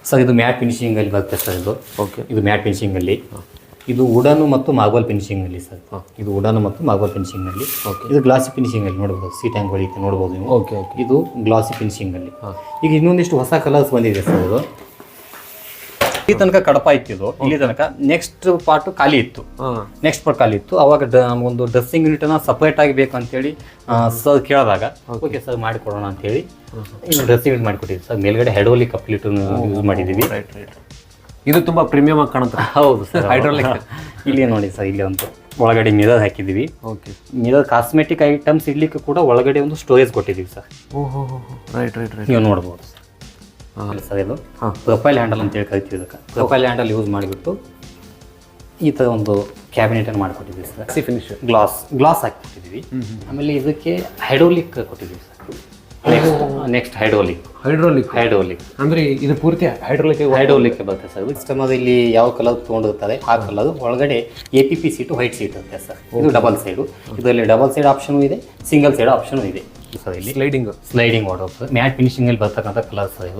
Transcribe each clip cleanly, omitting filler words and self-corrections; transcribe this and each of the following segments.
Sir ಇದು mat finishing ಅಲ್ಲಿ ಬರುತ್ತೆ ಸರ್. ಓಕೆ, ಇದು ಮ್ಯಾಟ್ ಫಿನಿಶಿಂಗ್ ಅಲ್ಲಿ, ಇದು ವುಡನ್ ಮತ್ತು ಮಾರ್ಬಲ್ ಫಿನಿಶಿಂಗ್ ಅಲ್ಲಿ ಸರ್. ಇದು ವುಡನ್ ಮತ್ತು ಮಾರ್ಬಲ್ ಫಿನಿಶಿಂಗ್ ಅಲ್ಲಿ. ಇದು ಗ್ಲಾಸಿ ಫಿನಿಶಿಂಗ್ ಅಲ್ಲಿ ನೋಡಬಹುದು, ಸೀಟ್ ಹ್ಯಾಂಗ್ ಹೊಳಿತೆ ನೋಡಬಹುದು ನೀವು. ಓಕೆ, ಇದು ಗ್ಲಾಸಿ ಫಿನಿಶಿಂಗ್ ಅಲ್ಲಿ. ಈಗ ಇನ್ನೊಂದಿಷ್ಟು ಹೊಸ ಕಲರ್ಸ್ ಬಂದಿದೆ ಸರ್. ಇದು ಈ ತನಕ ಕಡಪ ಇತ್ತು, ಇಲ್ಲಿ ತನಕ ನೆಕ್ಸ್ಟ್ ಪಾರ್ಟ್ ಖಾಲಿ ಇತ್ತು. ನೆಕ್ಸ್ಟ್ ಪಾರ್ಟ್ ಖಾಲಿ ಇತ್ತು. ಅವಾಗ ಒಂದು ಡ್ರೆಸ್ಸಿಂಗ್ ಯೂನಿಟ್ ಅನ್ನ ಸಪರೇಟ್ ಆಗಿ ಬೇಕು ಅಂತೇಳಿ ಸರ್ ಕೇಳಿದಾಗ ಓಕೆ ಸರ್ ಮಾಡಿಕೊಡೋಣ ಅಂತೇಳಿ ಡ್ರೆಸ್ಸಿಂಗ್ ಯೂನಿಟ್ ಮಾಡಿಕೊಟ್ಟಿದ್ವಿ ಸರ್. ಮೇಲ್ಗಡೆ ಹೈಡ್ರೋಲಿಕ್ ಕಪ್ಲೀಟ್ ಯೂಸ್ ಮಾಡಿದ್ದೀವಿ. ಇದು ತುಂಬಾ ಪ್ರೀಮಿಯಂ ಆಗಿ ಕಾಣುತ್ತೆ. ಹೌದು ಸರ್, ಹೈಡ್ರೋಲಿಕ್. ಇಲ್ಲಿ ನೋಡಿ ಸರ್, ಇಲ್ಲಿ ಒಂದು ಒಳಗಡೆ ಮಿರರ್ ಹಾಕಿದ್ದೀವಿ. ಓಕೆ, ಮಿರರ್ ಕಾಸ್ಮೆಟಿಕ್ ಐಟಮ್ಸ್ ಇಡ್ಲಿಕ್ಕೆ ಕೂಡ ಒಳಗಡೆ ಒಂದು ಸ್ಟೋರೇಜ್ ಕೊಟ್ಟಿದ್ದೀವಿ ಸರ್. ರೈಟ್ ರೈಟ್ ರೈಟ್ ನೀವು ನೋಡ್ಬೋದು ಸರ್. ಇದು ಪ್ರೊಫೈಲ್ ಹ್ಯಾಂಡಲ್ ಅಂತ ಹೇಳಿ ಕರಿತೀವಿ. ಇದಕ್ಕೆ ಪ್ರೊಫೈಲ್ ಹ್ಯಾಂಡಲ್ ಯೂಸ್ ಮಾಡಿಬಿಟ್ಟು ಈ ಥರ ಒಂದು ಕ್ಯಾಬಿನೆಟ್ ಅನ್ನು ಮಾಡಿಕೊಟ್ಟಿದ್ದೀವಿ ಸರ್. ಫಿನಿಶ್ ಗ್ಲಾಸ್ ಹಾಕಿಕೊಟ್ಟಿದ್ದೀವಿ. ಆಮೇಲೆ ಇದಕ್ಕೆ ಹೈಡ್ರೋಲಿಕ್ ಕೊಟ್ಟಿದ್ದೀವಿ ಸರ್. ನೆಕ್ಸ್ಟ್ ಹೈಡ್ರೋಲಿಕ್ ಅಂದ್ರೆ ಇದು ಪೂರ್ತಿ ಹೈಡ್ರೋಲಿಕ್ ಬರುತ್ತೆ ಸರ್. ಕಸ್ಟಮರ್ ಇಲ್ಲಿ ಯಾವ ಕಲರ್ ತೊಗೊಂಡಿರ್ತಾರೆ ಆ ಕಲರ್ ಒಳಗಡೆ APP ಸೀಟು ವೈಟ್ ಸೀಟ್ ಇರುತ್ತೆ ಸರ್. ಇದು ಡಬಲ್ ಸೈಡು. ಇದರಲ್ಲಿ ಡಬಲ್ ಸೈಡ್ ಆಪ್ಷನ್ ಇದೆ, ಸಿಂಗಲ್ ಸೈಡ್ ಆಪ್ಷನ್ ಇದೆ ಸರ್. ಇಲ್ಲಿ ಸ್ಲೈಡಿಂಗ್ ವಾರ್ಡ್ರೋಬ್ ಮ್ಯಾಟ್ ಫಿನಿಶಿಂಗ್ ಅಲ್ಲಿ ಬರ್ತಕ್ಕಂಥ ಕಲರ್ ಸರ್.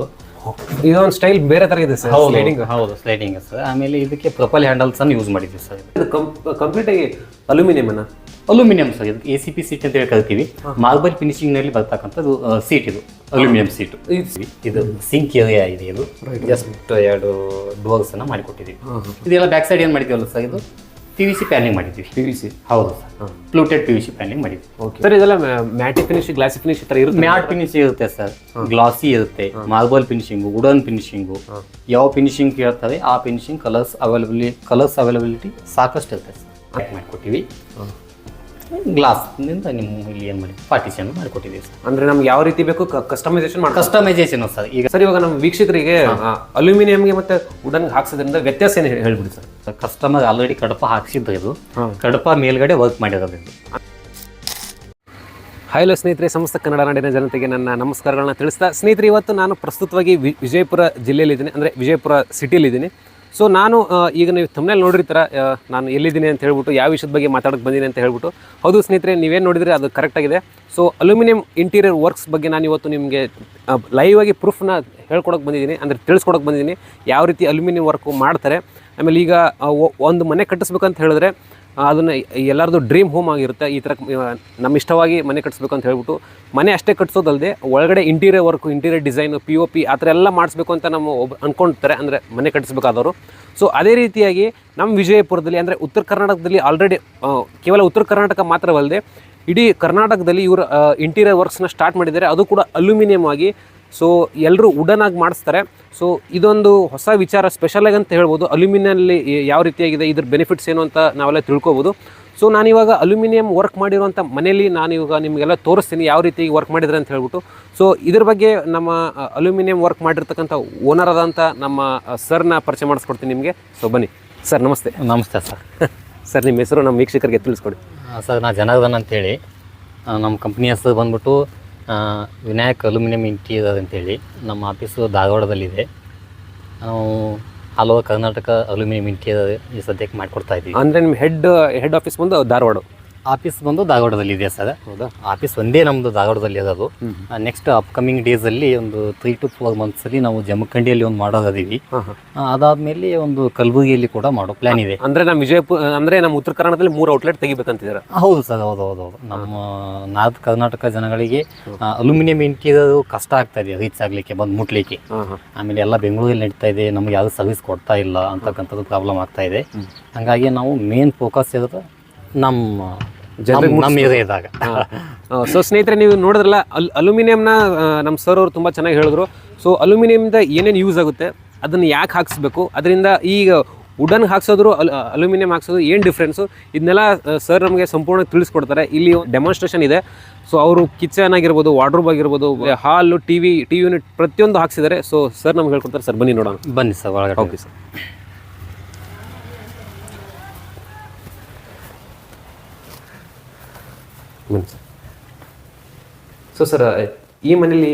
ಇದೊಂದು ಸ್ಟೈಲ್ ಬೇರೆ ತರ ಇದೆ ಸರ್. ಹೌದು ಸ್ಲೈಡಿಂಗ್ ಸರ್. ಆಮೇಲೆ ಇದಕ್ಕೆ ಪ್ರೊಫೈಲ್ ಹ್ಯಾಂಡಲ್ಸ್ ಅನ್ನು ಯೂಸ್ ಮಾಡಿದ್ವಿ ಸರ್. ಕಂಪ್ಲೀಟ್ ಆಗಿ ಅಲ್ಯೂಮಿನಿಯಂ ಸರ್. ಇದು ACP ಸೀಟ್ ಅಂತ ಹೇಳಿ ಕರಿತೀವಿ. ಮಾರ್ಬಲ್ ಫಿನಿಶಿಂಗ್ ನಲ್ಲಿ ಬರ್ತಕ್ಕಂಥದ್ದು ಸೀಟ್. ಇದು ಅಲ್ಯೂಮಿನಿಯಂ ಸೀಟ್. ಇದು ಸಿಂಕ್ ಏರಿಯಾ ಇದೆ. ಇದು ಜಸ್ಟ್ 2 ಡೋರ್ಸ್ ಅನ್ನ ಮಾಡಿಕೊಟ್ಟಿದ್ದೀವಿ. ಇದೆಲ್ಲ ಬ್ಯಾಕ್ ಸೈಡ್ ಏನ್ ಮಾಡಿದ್ದೀವಲ್ಲ ಸರ್, ಇದು PVC ಪ್ಯಾನಿಂಗ್ ಮಾಡಿದ್ವಿ. ಹೌದು ಸರ್, ಫ್ಲೂಟೆಡ್ PVC ಪ್ಯಾನಿಂಗ್ ಮಾಡಿದ್ವಿ ಸರ್. ಇದೆಲ್ಲ ಮ್ಯಾಟಿ ಫಿನಿಶ್, ಗ್ಲಾಸಿ ಫಿನಿಶ್ ತರ ಇರುತ್ತೆ. ಮ್ಯಾಟ್ ಫಿನಿಶ್ ಇರುತ್ತೆ ಸರ್, ಗ್ಲಾಸಿ ಇರುತ್ತೆ, ಮಾರ್ಬಲ್ ಫಿನಿಶಿಂಗು, ವುಡನ್ ಫಿನಿಶಿಂಗು. ಯಾವ ಫಿನಿಶಿಂಗ್ ಕೇಳ್ತಾರೆ ಆ ಫಿನಿಶಿಂಗ್ ಕಲರ್ಸ್ ಅವೈಲಬಿಲಿಟಿ ಸಾಕಷ್ಟು ಇರುತ್ತೆ ಸರ್. ಮಾಡಿಕೊಟ್ಟಿವಿ. ಗ್ಲಾಸ್ ನಿಂದ ನಿಮ್ಮ ಇಲ್ಲಿ ಏನು ಮಾಡಿ ಪಾರ್ಟಿಷನ್ ಮಾಡಿಕೊಟ್ಟಿದ್ದೀವಿ ಸರ್. ಅಂದ್ರೆ ನಮ್ಗೆ ಯಾವ ರೀತಿ ಬೇಕು ಕಸ್ಟಮೈಸೇಷನ್ ಸರ್. ಈಗ ಸರ್ ಇವಾಗ ನಮ್ಮ ವೀಕ್ಷಕರಿಗೆ ಅಲ್ಯೂಮಿನಿಯಂಗೆ ಮತ್ತೆ ವುಡನ್ಗೆ ಹಾಕ್ಸೋದ್ರಿಂದ ವ್ಯತ್ಯಾಸ ಏನು ಹೇಳ್ಬಿಡಿ ಸರ್. ಕಸ್ಟಮರ್ ಆಲ್ರೆಡಿ ಕಡಪ ಹಾಕ್ಸಿದ್ದು, ಇದು ಕಡಪ ಮೇಲ್ಗಡೆ ವರ್ಕ್ ಮಾಡಿರೋದು. ಹಲೋ ಸ್ನೇಹಿತರೆ, ಸಮಸ್ತ ಕನ್ನಡ ನಾಡಿನ ಜನತೆಗೆ ನನ್ನ ನಮಸ್ಕಾರಗಳನ್ನ ತಿಳಿಸ್ತಾ, ಸ್ನೇಹಿತರೆ ಇವತ್ತು ನಾನು ಪ್ರಸ್ತುತವಾಗಿ ವಿಜಯಪುರ ಜಿಲ್ಲೆಯಲ್ಲಿದ್ದೀನಿ, ಅಂದರೆ ವಿಜಯಪುರ ಸಿಟಿಯಲ್ಲಿದ್ದೀನಿ. ಸೊ ನಾನು ಈಗ ನೀವು ಥಂಬ್ನೇಲ್ ನೋಡಿರ್ತೀರ ನಾನು ಎಲ್ಲಿದ್ದೀನಿ ಅಂತ ಹೇಳ್ಬಿಟ್ಟು, ಯಾವ ವಿಷಯದ ಬಗ್ಗೆ ಮಾತಾಡೋಕ್ಕೆ ಬಂದಿದ್ದೀನಿ ಅಂತ ಹೇಳ್ಬಿಟ್ಟು. ಹೌದು ಸ್ನೇಹಿತರೆ, ನೀವೇನು ನೋಡಿದರೆ ಅದು ಕರೆಕ್ಟಾಗಿದೆ. ಸೊ ಅಲ್ಯೂಮಿನಿಯಂ ಇಂಟೀರಿಯರ್ ವರ್ಕ್ಸ್ ಬಗ್ಗೆ ನಾನು ಇವತ್ತು ನಿಮಗೆ ಲೈವ್ ಆಗಿ ಪ್ರೂಫ್ನ ಹೇಳ್ಕೊಡೋಕೆ ಬಂದಿದ್ದೀನಿ, ಅಂದರೆ ತಿಳಿಸ್ಕೊಡೋಕೆ ಬಂದಿದ್ದೀನಿ ಯಾವ ರೀತಿ ಅಲ್ಯೂಮಿನಿಯಂ ವರ್ಕು ಮಾಡ್ತಾರೆ. ಆಮೇಲೆ ಈಗ ಒಂದು ಮನೆ ಕಟ್ಟಿಸ್ಬೇಕಂತ ಹೇಳಿದ್ರೆ ಅದನ್ನು ಎಲ್ಲರದು ಡ್ರೀಮ್ ಹೋಮ್ ಆಗಿರುತ್ತೆ. ಈ ಥರ ನಮ್ಮ ಇಷ್ಟವಾಗಿ ಮನೆ ಕಟ್ಟಿಸ್ಬೇಕು ಅಂತ ಹೇಳ್ಬಿಟ್ಟು ಮನೆ ಅಷ್ಟೇ ಕಟ್ಟಿಸೋದಲ್ಲದೆ ಒಳಗಡೆ interior work, interior design, POP ಆ ಥರ ಎಲ್ಲ ಮಾಡಿಸ್ಬೇಕು ಅಂತ ನಮ್ಮ ಅಂದ್ಕೊಳ್ತಾರೆ, ಅಂದರೆ ಮನೆ ಕಟ್ಟಿಸ್ಬೇಕಾದವರು. ಸೊ ಅದೇ ರೀತಿಯಾಗಿ ನಮ್ಮ ವಿಜಯಪುರದಲ್ಲಿ, ಅಂದರೆ ಉತ್ತರ ಕರ್ನಾಟಕದಲ್ಲಿ ಆಲ್ರೆಡಿ ಕೇವಲ ಉತ್ತರ ಕರ್ನಾಟಕ ಮಾತ್ರವಲ್ಲದೆ ಇಡೀ ಕರ್ನಾಟಕದಲ್ಲಿ ಇವರು ಇಂಟೀರಿಯರ್ ವರ್ಕ್ಸ್ನ ಸ್ಟಾರ್ಟ್ ಮಾಡಿದ್ದಾರೆ, ಅದು ಕೂಡ ಅಲ್ಯೂಮಿನಿಯಂ ಆಗಿ. ಸೊ ಎಲ್ಲರೂ ವುಡನ್ ಆಗಿ ಮಾಡಿಸ್ತಾರೆ. ಸೊ ಇದೊಂದು ಹೊಸ ವಿಚಾರ, ಸ್ಪೆಷಲಾಗಿ ಅಂತ ಹೇಳ್ಬೋದು. ಅಲ್ಯೂಮಿನಿಯಲ್ಲಿ ಯಾವ ರೀತಿಯಾಗಿದೆ, ಇದ್ರ ಬೆನಿಫಿಟ್ಸ್ ಏನು ಅಂತ ನಾವೆಲ್ಲ ತಿಳ್ಕೊಬೋದು. ಸೊ ನಾನಿವಾಗ ಅಲ್ಯೂಮಿನಿಯಂ ವರ್ಕ್ ಮಾಡಿರುವಂಥ ಮನೆಯಲ್ಲಿ ನಾನಿವಾಗ ನಿಮಗೆಲ್ಲ ತೋರಿಸ್ತೀನಿ ಯಾವ ರೀತಿ ವರ್ಕ್ ಮಾಡಿದ್ರೆ ಅಂತ ಹೇಳ್ಬಿಟ್ಟು. ಸೊ ಇದ್ರ ಬಗ್ಗೆ ನಮ್ಮ ಅಲ್ಯೂಮಿನಿಯಂ ವರ್ಕ್ ಮಾಡಿರ್ತಕ್ಕಂಥ ಓನರ್ ಆದಂಥ ನಮ್ಮ ಸರ್ನ ಪರಿಚಯ ಮಾಡಿಸ್ಕೊಡ್ತೀನಿ ನಿಮಗೆ. ಸೊ ಬನ್ನಿ ಸರ್. ನಮಸ್ತೆ. ನಮಸ್ತೆ ಸರ್. ಸರ್ ನಿಮ್ಮ ಹೆಸರು ನಮ್ಮ ವೀಕ್ಷಕರಿಗೆ ತಿಳಿಸ್ಕೊಡಿ. ಸರ್ ನಾ ಜನಾರ್ದನ್ ಅಂತೇಳಿ, ನಮ್ಮ ಕಂಪ್ನಿ ಹೆಸರು ಬಂದ್ಬಿಟ್ಟು ವಿನಾಯಕ್ ಅಲ್ಯೂಮಿನಿಯಂ ಇಂಟೀರಿಯರ್ ಅಂತೇಳಿ. ನಮ್ಮ ಆಫೀಸು ಧಾರವಾಡದಲ್ಲಿದೆ. ನಾವು all over Karnataka aluminium interior ಈ ಸದ್ಯಕ್ಕೆ ಮಾಡಿಕೊಡ್ತಾ ಇದ್ದೀವಿ. ಅಂದರೆ ನಿಮ್ಮ ಹೆಡ್ ಆಫೀಸ್ ಬಂದು ಧಾರವಾಡ? ಆಫೀಸ್ ಬಂದು ಧಾರವಾಡದಲ್ಲಿದೆ ಸರ್. ಹೌದಾ? ಆಫೀಸ್ ಒಂದೇ ನಮ್ಮದು ಧಾರವಾಡದಲ್ಲಿ ಇರೋದು. ನೆಕ್ಸ್ಟ್ ಅಪ್ಕಮಿಂಗ್ ಡೇಸಲ್ಲಿ ಒಂದು 3 to 4 ಮಂತ್ಸಲ್ಲಿ ನಾವು ಜಮಖಂಡಿಯಲ್ಲಿ ಒಂದು ಮಾಡೋದಿದ್ದೀವಿ. ಅದಾದಮೇಲೆ ಒಂದು ಕಲಬುರಗಿಯಲ್ಲಿ ಕೂಡ ಮಾಡೋ ಪ್ಲ್ಯಾನ್ ಇದೆ. ಅಂದರೆ ನಮ್ಮ ವಿಜಯಪುರ, ಅಂದರೆ ನಮ್ಮ ಉತ್ತರ ಕರ್ನಾಟಕದಲ್ಲಿ 3 ಔಟ್ಲೆಟ್ ತೆಗಿಬೇಕಂತಿದ್ದಾರೆ. ಹೌದು ಸರ್, ಹೌದು. ನಮ್ಮ ನಾರ್ತ್ ಕರ್ನಾಟಕ ಜನಗಳಿಗೆ ಅಲ್ಯೂಮಿನಿಯಂ ಇಂಟೀರಿಯರ್ ಕಷ್ಟ ಆಗ್ತಾ ಇದೆ ರೀಚ್ ಆಗಲಿಕ್ಕೆ, ಬಂದು ಮುಟ್ಲಿಕ್ಕೆ. ಆಮೇಲೆ ಎಲ್ಲ ಬೆಂಗಳೂರಲ್ಲಿ ನಡೀತಾ ಇದೆ, ನಮ್ಗೆ ಯಾವುದು ಸರ್ವಿಸ್ ಕೊಡ್ತಾ ಇಲ್ಲ ಅಂತಕ್ಕಂಥದ್ದು ಪ್ರಾಬ್ಲಮ್ ಆಗ್ತಾ ಇದೆ. ಹಾಗಾಗಿ ನಾವು ಮೇನ್ ಫೋಕಸ್ ಇರೋದು ನಮ್ಮ ಇದಾಗ. ಸೊ ಸ್ನೇಹಿತರೆ, ನೀವು ನೋಡಿದ್ರಲ್ಲ ಅಲ್ಯೂಮಿನಿಯಂನ ನಮ್ಮ ಸರ್ ಅವರು ತುಂಬ ಚೆನ್ನಾಗಿ ಹೇಳಿದ್ರು. ಸೊ ಅಲ್ಯೂಮಿನಿಯಂದ ಏನೇನು ಯೂಸ್ ಆಗುತ್ತೆ, ಅದನ್ನು ಯಾಕೆ ಹಾಕಿಸ್ಬೇಕು, ಅದರಿಂದ ಈಗ ವುಡನ್ಗೆ ಹಾಕ್ಸೋದ್ರು ಅಲ್ಯೂಮಿನಿಯಂ ಹಾಕ್ಸೋದು ಏನು ಡಿಫ್ರೆನ್ಸು, ಇದನ್ನೆಲ್ಲ ಸರ್ ನಮಗೆ ಸಂಪೂರ್ಣ ತಿಳಿಸ್ಕೊಡ್ತಾರೆ. ಇಲ್ಲಿ ಡೆಮಾನ್ಸ್ಟ್ರೇಷನ್ ಇದೆ. ಸೊ ಅವರು ಕಿಚನ್ ಆಗಿರ್ಬೋದು, ವಾರ್ಡ್ರೋಬ್ ಆಗಿರ್ಬೋದು, ಹಾಲು, ಟಿ ಯೂನಿಟ್ ಪ್ರತಿಯೊಂದು ಹಾಕ್ಸಿದ್ದಾರೆ. ಸೊ ಸರ್ ನಮ್ಗೆ ಹೇಳ್ಕೊಡ್ತಾರೆ. ಸರ್ ಬನ್ನಿ ನೋಡೋಣ. ಬನ್ನಿ ಸರ್ ಒಳಗಡೆ. Okay sir. ಸೊ ಸರ್, ಈ ಮನೇಲಿ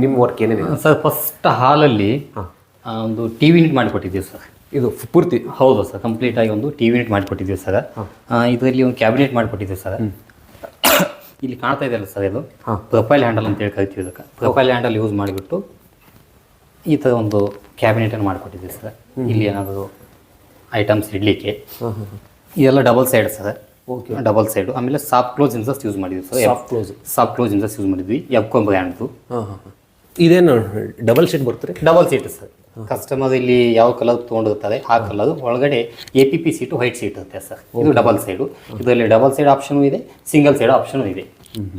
ನಿಮ್ಮ ವರ್ಕ್ ಏನಿದೆ ಸರ್? ಫಸ್ಟ್ ಹಾಲಲ್ಲಿ ಒಂದು TV ಯೂನಿಟ್ ಮಾಡಿಕೊಟ್ಟಿದ್ದೀವಿ ಸರ್. ಇದು ಪೂರ್ತಿ? ಹೌದು ಸರ್, ಕಂಪ್ಲೀಟ್ ಆಗಿ ಒಂದು TV ಯೂನಿಟ್ ಮಾಡಿಕೊಟ್ಟಿದ್ದೀವಿ ಸರ್. ಇದರಲ್ಲಿ ಒಂದು ಕ್ಯಾಬಿನೆಟ್ ಮಾಡಿಕೊಟ್ಟಿದ್ದೀವಿ ಸರ್. ಇಲ್ಲಿ ಕಾಣ್ತಾ ಇದೆಯಲ್ಲ ಸರ್, ಇದು ಪ್ರೊಫೈಲ್ ಹ್ಯಾಂಡಲ್ ಅಂತ ಹೇಳಿ ಕರಿತೀವಿ. ಇದಕ್ಕೆ ಪ್ರೊಫೈಲ್ ಹ್ಯಾಂಡಲ್ ಯೂಸ್ ಮಾಡಿಬಿಟ್ಟು ಈ ಥರ ಒಂದು ಕ್ಯಾಬಿನೆಟನ್ನು ಮಾಡಿಕೊಟ್ಟಿದ್ದೀವಿ ಸರ್. ಇಲ್ಲಿ ಏನಾದರೂ ಐಟಮ್ಸ್ ಇಡಲಿಕ್ಕೆ. ಇದೆಲ್ಲ double side sir. Okay, double side. ಆಮೇಲೆ ಸಾಫ್ಟ್ ಕ್ಲೋಸ್ ಇನ್ಸಸ್ ಯೂಸ್ ಮಾಡಿದ್ವಿ ಸರ್. ಸಾಫ್ಟ್ ಕ್ಲೋಸ್ ಇನ್ಸಸ್ ಯೂಸ್ ಮಾಡಿದ್ವಿ, ಎಬ್ಕೊ ಬ್ರ್ಯಾಂಡ್ದು. ಇದೇನು ಡಬಲ್ ಶೀಟ್ ಬರ್ತಾರೆ? Double seat sir. ಕಸ್ಟಮರ್ ಇಲ್ಲಿ ಯಾವ ಕಲರ್ ತೊಗೊಂಡಿರ್ತಾರೆ ಆ ಕಲರ್ ಒಳಗಡೆ APP ಸೀಟು ವೈಟ್ ಸೀಟ್ ಇರುತ್ತೆ ಸರ್. ಇದು ಡಬಲ್ ಸೈಡು. ಇದರಲ್ಲಿ ಡಬಲ್ ಸೈಡ್ ಆಪ್ಷನು ಇದೆ, ಸಿಂಗಲ್ ಸೈಡ್ ಆಪ್ಷನು ಇದೆ.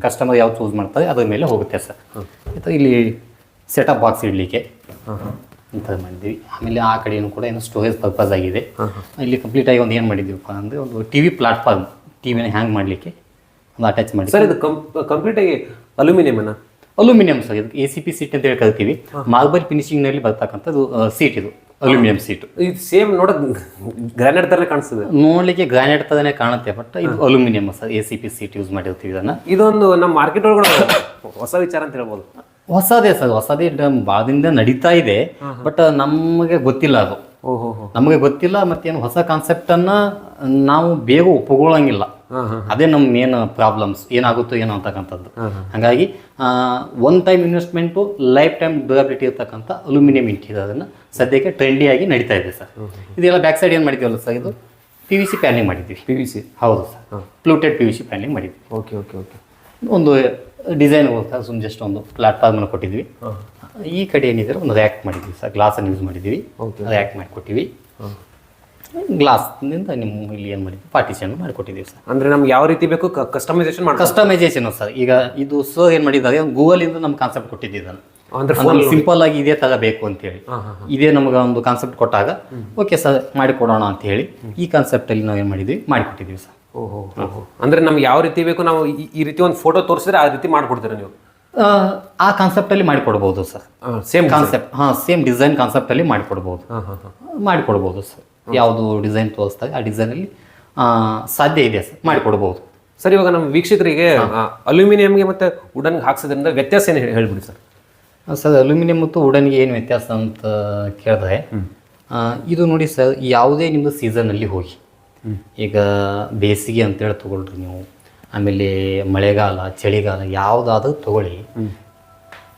ಕಸ್ಟಮರ್ ಯಾವ ಚೂಸ್ ಮಾಡ್ತಾರೆ ಅದ್ರ ಮೇಲೆ ಹೋಗುತ್ತೆ ಸರ್. ಇಲ್ಲಿ ಸೆಟಪ್ ಬಾಕ್ಸ್ ಇಡಲಿಕ್ಕೆ ಇಂಥದ್ದು ಮಾಡಿದ್ವಿ. ಆಮೇಲೆ ಆ ಕಡೆಯೂ ಕೂಡ ಏನು ಸ್ಟೋರೇಜ್ ಪರ್ಪಸ್ ಆಗಿದೆ. ಇಲ್ಲಿ ಕಂಪ್ಲೀಟಾಗಿ ಒಂದು ಏನು ಮಾಡಿದ್ದೀವಪ್ಪ ಅಂದರೆ ಒಂದು TV ಪ್ಲಾಟ್ಫಾರ್ಮ್, ಟಿವಿನ ಹ್ಯಾಂಗ್ ಮಾಡಲಿಕ್ಕೆ ಒಂದು ಅಟ್ಯಾಚ್ ಮಾಡಿ ಸರ್. ಇದು ಕಂಪ್ಲೀಟಾಗಿ ಅಲ್ಯೂಮಿನಿಯಂ ಅಲ್ಯೂಮಿನಿಯಂ ಸರ್. ಇದು ACP ಸೀಟ್ ಅಂತ ಹೇಳಿ ಕರಿತೀವಿ. ಮಾರ್ಬಲ್ ಫಿನಿಶಿಂಗ್ನಲ್ಲಿ ಬರ್ತಕ್ಕಂಥದ್ದು ಸೀಟ್. ಇದು ಅಲ್ಯೂಮಿನಿಯಂ ಸೀಟು. ಇದು ಸೇಮ್ ನೋಡೋದು ಗ್ರಾನೈಟ್ ಥರನೇ ಕಾಣಿಸ್ತದೆ, ನೋಡಲಿಕ್ಕೆ ಗ್ರಾನೈಟ್ ಥರನೇ ಕಾಣುತ್ತೆ, ಬಟ್ ಇದು aluminium sir. ACP seat use ಮಾಡಿರ್ತೀವಿ ಇದನ್ನು. ಇದೊಂದು ನಮ್ಮ ಮಾರ್ಕೆಟ್ ಒಳಗಡೆ ಹೊಸ ವಿಚಾರ ಅಂತ ಹೇಳ್ಬೋದು. ಹೊಸದೇ ಸರ್, ಹೊಸದೇ ಭಾಳದಿಂದ ನಡೀತಾ ಇದೆ, ಬಟ್ ನಮಗೆ ಗೊತ್ತಿಲ್ಲ ಅದು. ನಮಗೆ ಗೊತ್ತಿಲ್ಲ. ಮತ್ತೇನು ಹೊಸ ಕಾನ್ಸೆಪ್ಟನ್ನು ನಾವು ಬೇಗ ಒಪ್ಪಿಕೊಳ್ಳಂಗಿಲ್ಲ. ಅದೇ ನಮ್ಮ ಮೇನ್ ಪ್ರಾಬ್ಲಮ್ಸ್. ಏನಾಗುತ್ತೋ ಏನೋ ಅಂತಕ್ಕಂಥದ್ದು. ಹಾಗಾಗಿ one time investment, life time durability ಇರ್ತಕ್ಕಂಥ ಅಲ್ಯೂಮಿನಿಯಂ ಇಂಟೀರಿಯರನ್ನು ಸದ್ಯಕ್ಕೆ ಟ್ರೆಂಡಿಯಾಗಿ ನಡೀತಾ ಇದೆ ಸರ್. ಇದೆಲ್ಲ ಬ್ಯಾಕ್ ಸೈಡ್ ಏನು ಮಾಡಿದ್ದೀವಲ್ಲ ಸರ್, ಇದು PVC ಪ್ಯಾನಿಂಗ್ ಮಾಡಿದ್ವಿ. PVC? ಹೌದು ಸರ್. ಫ್ಲೂಟೆಡ್ PVC ಪ್ಯಾನಿಂಗ್ ಮಾಡಿದ್ವಿ. Okay okay okay. ಒಂದು ಡಿಸೈನ್ ಹೋಗ್ತಾ ಸುಮ್ಮನೆ ಜಸ್ಟ್ ಒಂದು ಪ್ಲಾಟ್ಫಾರ್ಮನ್ನು ಕೊಟ್ಟಿದ್ವಿ. ಈ ಕಡೆ ಏನಿದೆ ಒಂದು ರ್ಯಾಕ್ ಮಾಡಿದ್ವಿ ಸರ್. ಗ್ಲಾಸನ್ನು ಯೂಸ್ ಮಾಡಿದ್ದೀವಿ, ರ್ಯಾಕ್ ಮಾಡಿಕೊಟ್ಟಿವಿ. ಗ್ಲಾಸ್ನಿಂದ ನಿಮ್ಮ ಇಲ್ಲಿ ಏನು ಮಾಡಿದ್ವಿ, ಪಾರ್ಟಿಷನ್ ಮಾಡಿಕೊಟ್ಟಿದ್ದೀವಿ ಸರ್. ಅಂದರೆ ನಮ್ಗೆ ಯಾವ ರೀತಿ ಬೇಕು ಕಸ್ಟಮೈಸೇಷನ್ ಮಾಡಿ. Customisation sir. ಈಗ ಇದು ಸರ್ ಏನು ಮಾಡಿದ್ದಾರೆ, ಗೂಗಲಿಂದ ನಮ್ಮ ಕಾನ್ಸೆಪ್ಟ್ ಕೊಟ್ಟಿದ್ದೀವಿ. ಸಿಂಪಲ್ ಆಗಿ ಇದೇ ಥರ ಬೇಕು ಅಂತೇಳಿ ಇದೇ ನಮ್ಗೆ ಒಂದು ಕಾನ್ಸೆಪ್ಟ್ ಕೊಟ್ಟಾಗ ಓಕೆ ಸರ್ ಮಾಡಿಕೊಡೋಣ ಅಂತ ಹೇಳಿ ಈ ಕಾನ್ಸೆಪ್ಟಲ್ಲಿ ನಾವು ಏನು ಮಾಡಿದ್ವಿ, ಮಾಡಿಕೊಟ್ಟಿದ್ದೀವಿ ಸರ್. ಅಂದರೆ ನಮ್ಗೆ ಯಾವ ರೀತಿ ಬೇಕು ನಾವು ಈ ರೀತಿ ಒಂದು ಫೋಟೋ ತೋರಿಸಿದ್ರೆ ಆ ರೀತಿ ಮಾಡಿಕೊಡ್ತೀರಾ ನೀವು? ಆ ಕಾನ್ಸೆಪ್ಟಲ್ಲಿ ಮಾಡಿಕೊಡ್ಬೋದು sir. Same concept, same design ಕಾನ್ಸೆಪ್ಟಲ್ಲಿ ಮಾಡಿಕೊಡ್ಬೋದು ಸರ್. ಯಾವುದು ಡಿಸೈನ್ ತೋರಿಸ್ತಾರೆ ಆ ಡಿಸೈನಲ್ಲಿ ಸಾಧ್ಯ ಇದೆ ಸರ್, ಮಾಡಿಕೊಡ್ಬೋದು ಸರ್. ಇವಾಗ ನಮ್ಮ ವೀಕ್ಷಕರಿಗೆ ಅಲ್ಯೂಮಿನಿಯಂಗೆ ಮತ್ತು ವುಡನ್ಗೆ ಹಾಕ್ಸೋದ್ರಿಂದ ವ್ಯತ್ಯಾಸ ಏನು ಹೇಳ್ಬಿಡಿ ಸರ್. ಸರ್, ಅಲ್ಯೂಮಿನಿಯಂ ಮತ್ತು ವುಡನ್ಗೆ ಏನು ವ್ಯತ್ಯಾಸ ಅಂತ ಕೇಳಿದ್ರೆ, ಇದು ನೋಡಿ ಸರ್, ಯಾವುದೇ ನಿಮ್ಮದು ಸೀಸನಲ್ಲಿ ಹೋಗಿ, ಈಗ ಬೇಸಿಗೆ ಅಂತೇಳಿ ತೊಗೊಳ್ರಿ ನೀವು, ಆಮೇಲೆ ಮಳೆಗಾಲ, ಚಳಿಗಾಲ ಯಾವುದಾದ್ರೂ ತೊಗೊಳ್ಳಿ,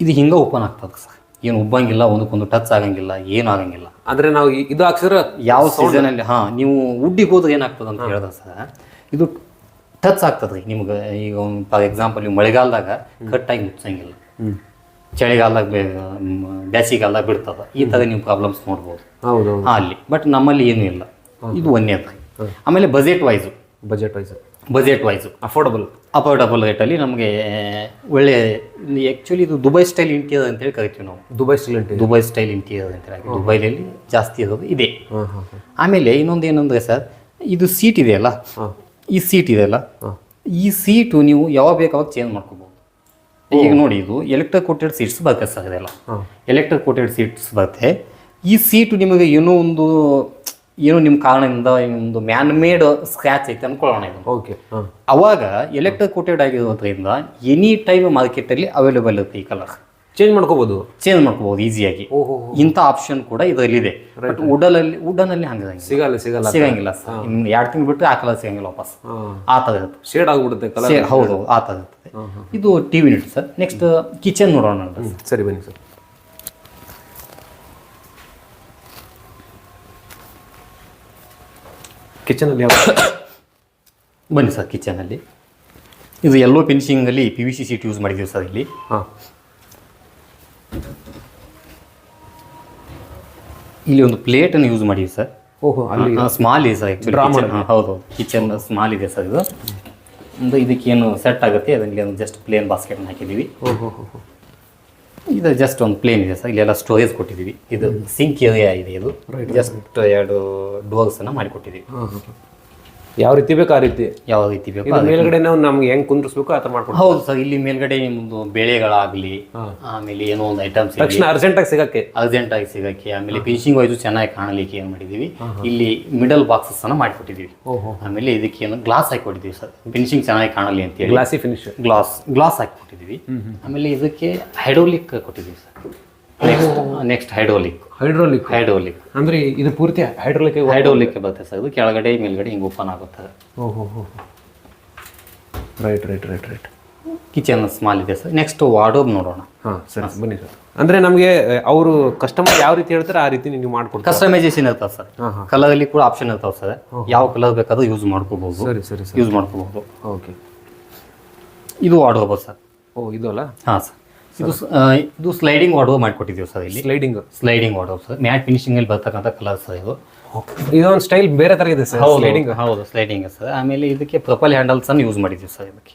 ಇದು ಹಿಂಗೆ ಓಪನ್ ಆಗ್ತದೆ ಸರ್. ಏನು ಉಬ್ಬಂಗಿಲ್ಲ, ಒಂದಕ್ಕೊಂದು ಟಚ್ ಆಗಂಗಿಲ್ಲ, ಏನು ಆಗಂಗಿಲ್ಲ. ಅಂದರೆ ನಾವು ಇದು ಹಾಕ್ಸಿದ್ರೆ ಯಾವ ಸೀಸನಲ್ಲಿ ನೀವು ಉಡ್ಡಿಗೆ ಹೋದ್ರೆ ಏನಾಗ್ತದೆ ಅಂತ ಹೇಳಿದ್ರೆ ಸರ್, ಇದು ಟಚ್ ಆಗ್ತದೆ ರೀ ನಿಮ್ಗೆ. ಈಗ ಫಾರ್ ಎಕ್ಸಾಂಪಲ್ ನೀವು ಮಳೆಗಾಲದಾಗ ಕಟ್ಟಾಗಿ ಮುಚ್ಚಂಗಿಲ್ಲ, ಚಳಿಗಾಲದಾಗ ಬೇಸಿಗೆಗಾಲದಾಗ ಬಿಡ್ತದೆ. ಈ ಥರ ನೀವು ಪ್ರಾಬ್ಲಮ್ಸ್ ನೋಡ್ಬೋದು ಅಲ್ಲಿ. ಬಟ್ ನಮ್ಮಲ್ಲಿ ಏನೂ ಇಲ್ಲ. ಇದು ಒಂದೇದು. ಆಮೇಲೆ ಬಜೆಟ್ ವೈಸು ಅಫೋರ್ಡಬಲ್ ರೇಟಲ್ಲಿ ನಮಗೆ ಒಳ್ಳೆ, ಆ್ಯಕ್ಚುಲಿ ಇದು ದುಬೈ ಸ್ಟೈಲ್ ಇಂಟೀರಿಯರ್ ಅಂತೇಳಿ ಕರಿತೀವಿ ನಾವು. ದುಬೈ ಸ್ಟೈಲ್ ಇಂಟೀರಿಯರ್ ಅಂತೇಳಿ ದುಬೈಲಿ ಜಾಸ್ತಿ ಇರೋದು ಇದೆ. ಆಮೇಲೆ ಇನ್ನೊಂದು ಏನಂದರೆ ಸರ್, ಇದು ಸೀಟ್ ಇದೆಯಲ್ಲ, ಈ ಸೀಟು ನೀವು ಯಾವಾಗ ಬೇಕಾವಾಗ ಚೇಂಜ್ ಮಾಡ್ಕೋಬೋದು. ಈಗ ನೋಡಿ, ಇದು ಎಲೆಕ್ಟ್ರಿಕ್ ಕೋಟೆಡ್ ಸೀಟ್ಸ್ ಬರುತ್ತೆ ಸರ್. ಇದೆಲ್ಲ ಎಲೆಕ್ಟ್ರಿಕ್ ಕೋಟೆಡ್ ಸೀಟ್ಸ್ ಬರುತ್ತೆ. ಈ ಸೀಟು ನಿಮಗೆ ಏನೋ ನಿಮ್ಮ ಕಾರಣದಿಂದ ಒಂದು ಮ್ಯಾನ್ ಮೇಡ್ ಸ್ಕ್ರ್ಯಾಚ್ ಐತೆ ಅಂದ್ಕೊಳ್ಳೋಣ ಇದು. ಓಕೆ. ಅವಾಗ ಎಲೆಕ್ಟ್ರಿಕ್ ಕೋಟೆಡ್ ಆಗಿರೋದ್ರಿಂದ ಎನಿ ಟೈಮ್ ಮಾರ್ಕೆಟಲ್ಲಿ ಅವೈಲೇಬಲ್ ಇರುತ್ತೆ. ಈ ಕಲರ್ ಚೇಂಜ್ ಮಾಡ್ಕೋಬೋದು ಈಸಿಯಾಗಿ. ಇಂಥ ಆಪ್ಷನ್ ಕೂಡ ಇದರಲ್ಲಿದೆ. ಬಟ್ ವುಡನಲ್ಲಿ ಹಂಗೆ ಸಿಗಂಗಿಲ್ಲ ಸರ್. 2 ತಿಂಗಳು ಬಿಟ್ಟರೆ ಆ ಕಲರ್ ಸಿಗಂಗಿಲ್ಲ ವಾಪಸ್. ಆ ಥರ ಇರುತ್ತೆ, ಶೇಡ್ ಆಗ್ಬಿಡುತ್ತೆ ಕಲರ್. ಹೌದು, ಆ ಥರ ಇರ್ತದೆ. ಇದು TV unit sir. Next kitchen ನೋಡೋಣ. ಸರಿ, ಬನ್ನಿ ಸರ್. ಕಿಚನಲ್ಲಿ ಬನ್ನಿ ಸರ್. ಕಿಚನಲ್ಲಿ ಇದು ಎಲ್ಲೋ ಫಿನಿಶಿಂಗಲ್ಲಿ PVC ಸೀಟ್ ಯೂಸ್ ಮಾಡಿದ್ದೀವಿ ಸರ್. ಇಲ್ಲಿ ಇಲ್ಲಿ ಒಂದು ಪ್ಲೇಟನ್ನು ಯೂಸ್ ಮಾಡಿದ್ದೀವಿ ಸರ್. ಸ್ಮಾಲ್ ಇದೆ ಸರ್ ಆ್ಯಕ್ಚುಲಿ. ಹೌದು, ಕಿಚನ್ ಸ್ಮಾಲ್ ಇದೆ ಸರ್. ಇದು ಒಂದು ಇದಕ್ಕೇನು ಸೆಟ್ ಆಗುತ್ತೆ, ಅದರಲ್ಲಿ ಒಂದು ಜಸ್ಟ್ ಪ್ಲೇನ್ ಬಾಸ್ಕೆಟ್ನ ಹಾಕಿದ್ದೀವಿ. ಇದು ಜಸ್ಟ್ ಒಂದು ಪ್ಲೇನ್ ಇದೆ ಸರ್. ಇಲ್ಲೆಲ್ಲ ಸ್ಟೋರೇಜ್ ಕೊಟ್ಟಿದ್ದೀವಿ. ಇದು ಸಿಂಕ್ ಏರಿಯಾ ಇದೆ. ಇದು ಜಸ್ಟ್ 2 ಡೋರ್ಸನ್ನು ಮಾಡಿಕೊಟ್ಟಿದ್ದೀವಿ. ಯಾವ ರೀತಿ ಬೇಕು ಆ ರೀತಿ, ಮೇಲ್ಗಡೆ ನಾವು ನಮ್ಗೆ ಹೆಂಗೆ ಕುಂದ್ರಿಸ್ಬೇಕು ಆ ಥರ ಮಾಡ್ಕೊಂಡು. ಹೌದು ಸರ್. ಇಲ್ಲಿ ಮೇಲ್ಗಡೆ ಒಂದು ಬೆಳೆಗಳಾಗಲಿ, ಆಮೇಲೆ ಏನೋ ಒಂದು ಐಟಮ್ಸ್ ಅರ್ಜೆಂಟಾಗಿ ಸಿಗಕ್ಕೆ, ಆಮೇಲೆ ಫಿನಿಶಿಂಗ್ ವೈಸು ಚೆನ್ನಾಗಿ ಕಾಣಲಿಕ್ಕೆ ಏನು ಮಾಡಿದ್ದೀವಿ, ಇಲ್ಲಿ ಮಿಡಲ್ ಬಾಕ್ಸಸ್ ಅನ್ನು ಮಾಡಿಕೊಟ್ಟಿದ್ದೀವಿ. ಆಮೇಲೆ ಇದಕ್ಕೆ ಏನು ಗ್ಲಾಸ್ ಹಾಕಿಕೊಟ್ಟಿದ್ದೀವಿ ಸರ್, ಫಿನಿಶಿಂಗ್ ಚೆನ್ನಾಗಿ ಕಾಣಲಿ ಅಂತೇಳಿ. ಗ್ಲಾಸಿ ಫಿನಿಶ್ ಗ್ಲಾಸ್ ಹಾಕಿಕೊಟ್ಟಿದ್ದೀವಿ. ಆಮೇಲೆ ಇದಕ್ಕೆ ಹೈಡ್ರೋಲಿಕ್ ಕೊಟ್ಟಿದ್ದೀವಿ ಸರ್. ನೆಕ್ಸ್ಟ್ ಹೈಡ್ರೋಲಿಕ್ ಅಂದ್ರೆ ಇದು ಪೂರ್ತಿ ಹೈಡ್ರೋಲಿಕ್ ಬರುತ್ತೆ ಸರ್. ಇದು ಕೆಳಗಡೆ ಮೇಲ್ಗಡೆ ಹಿಂಗೆ ಓಪನ್ ಆಗುತ್ತೆ. ರೈಟ್. ಕಿಚನ್ ಸ್ಮಾಲ್ ಇದೆ ಸರ್. ನೆಕ್ಸ್ಟ್ ವಾರ್ಡ್ರೋಬ್ ನೋಡೋಣ. ಸರಿ, ಬನ್ನಿ ಸರ್. ಅಂದ್ರೆ ನಮಗೆ ಅವರು ಕಸ್ಟಮರ್ ಯಾವ ರೀತಿ ಹೇಳ್ತಾರೆ ಆ ರೀತಿ ನೀವು ಮಾಡ್ಕೊಡ್ತೀವಿ. ಕಸ್ಟಮೈಸೇಷನ್ ಇರ್ತದೆ ಸರ್. ಕಲರ್ ಅಲ್ಲಿ ಕೂಡ ಆಪ್ಷನ್ ಇರ್ತಾವೆ ಸರ್. ಯಾವ ಕಲರ್ ಬೇಕಾದ್ರೂ ಯೂಸ್ ಮಾಡ್ಕೋಬಹುದು. ಸರಿ ಸರಿ ಸರ್, ಯೂಸ್ ಮಾಡ್ಕೋಬಹುದು. ಓಕೆ. ಇದು ವಾರ್ಡ್ರೋಬ್ ಸರ್. ಓ ಇದು ಅಲ್ಲ? ಹಾಂ ಸರ್. ಇದು ಸ್ಲೈಡಿಂಗ್ ವಾರ್ಡ್ರೋಬ್ ಮಾಡಿಕೊಟ್ಟಿದ್ದೀವಿ ಸರ್. ಇಲ್ಲಿ sliding wardrobe sir. Mat finishing ಅಲ್ಲಿ ಬರ್ತಕ್ಕಂಥ ಕಲರ್ ಸರ್. ಇದೊಂದು ಸ್ಟೈಲ್ ಬೇರೆ ತರ ಇದೆ ಸರ್. ಸ್ಲೈಡಿಂಗ್. ಹೌದು, ಸ್ಲೈಡಿಂಗ್ ಸರ್. ಆಮೇಲೆ ಇದಕ್ಕೆ ಪ್ರೊಫೈಲ್ ಹ್ಯಾಂಡಲ್ಸ್ ಅನ್ನು ಯೂಸ್ ಮಾಡಿದ್ದೀವಿ ಸರ್. ಇದಕ್ಕೆ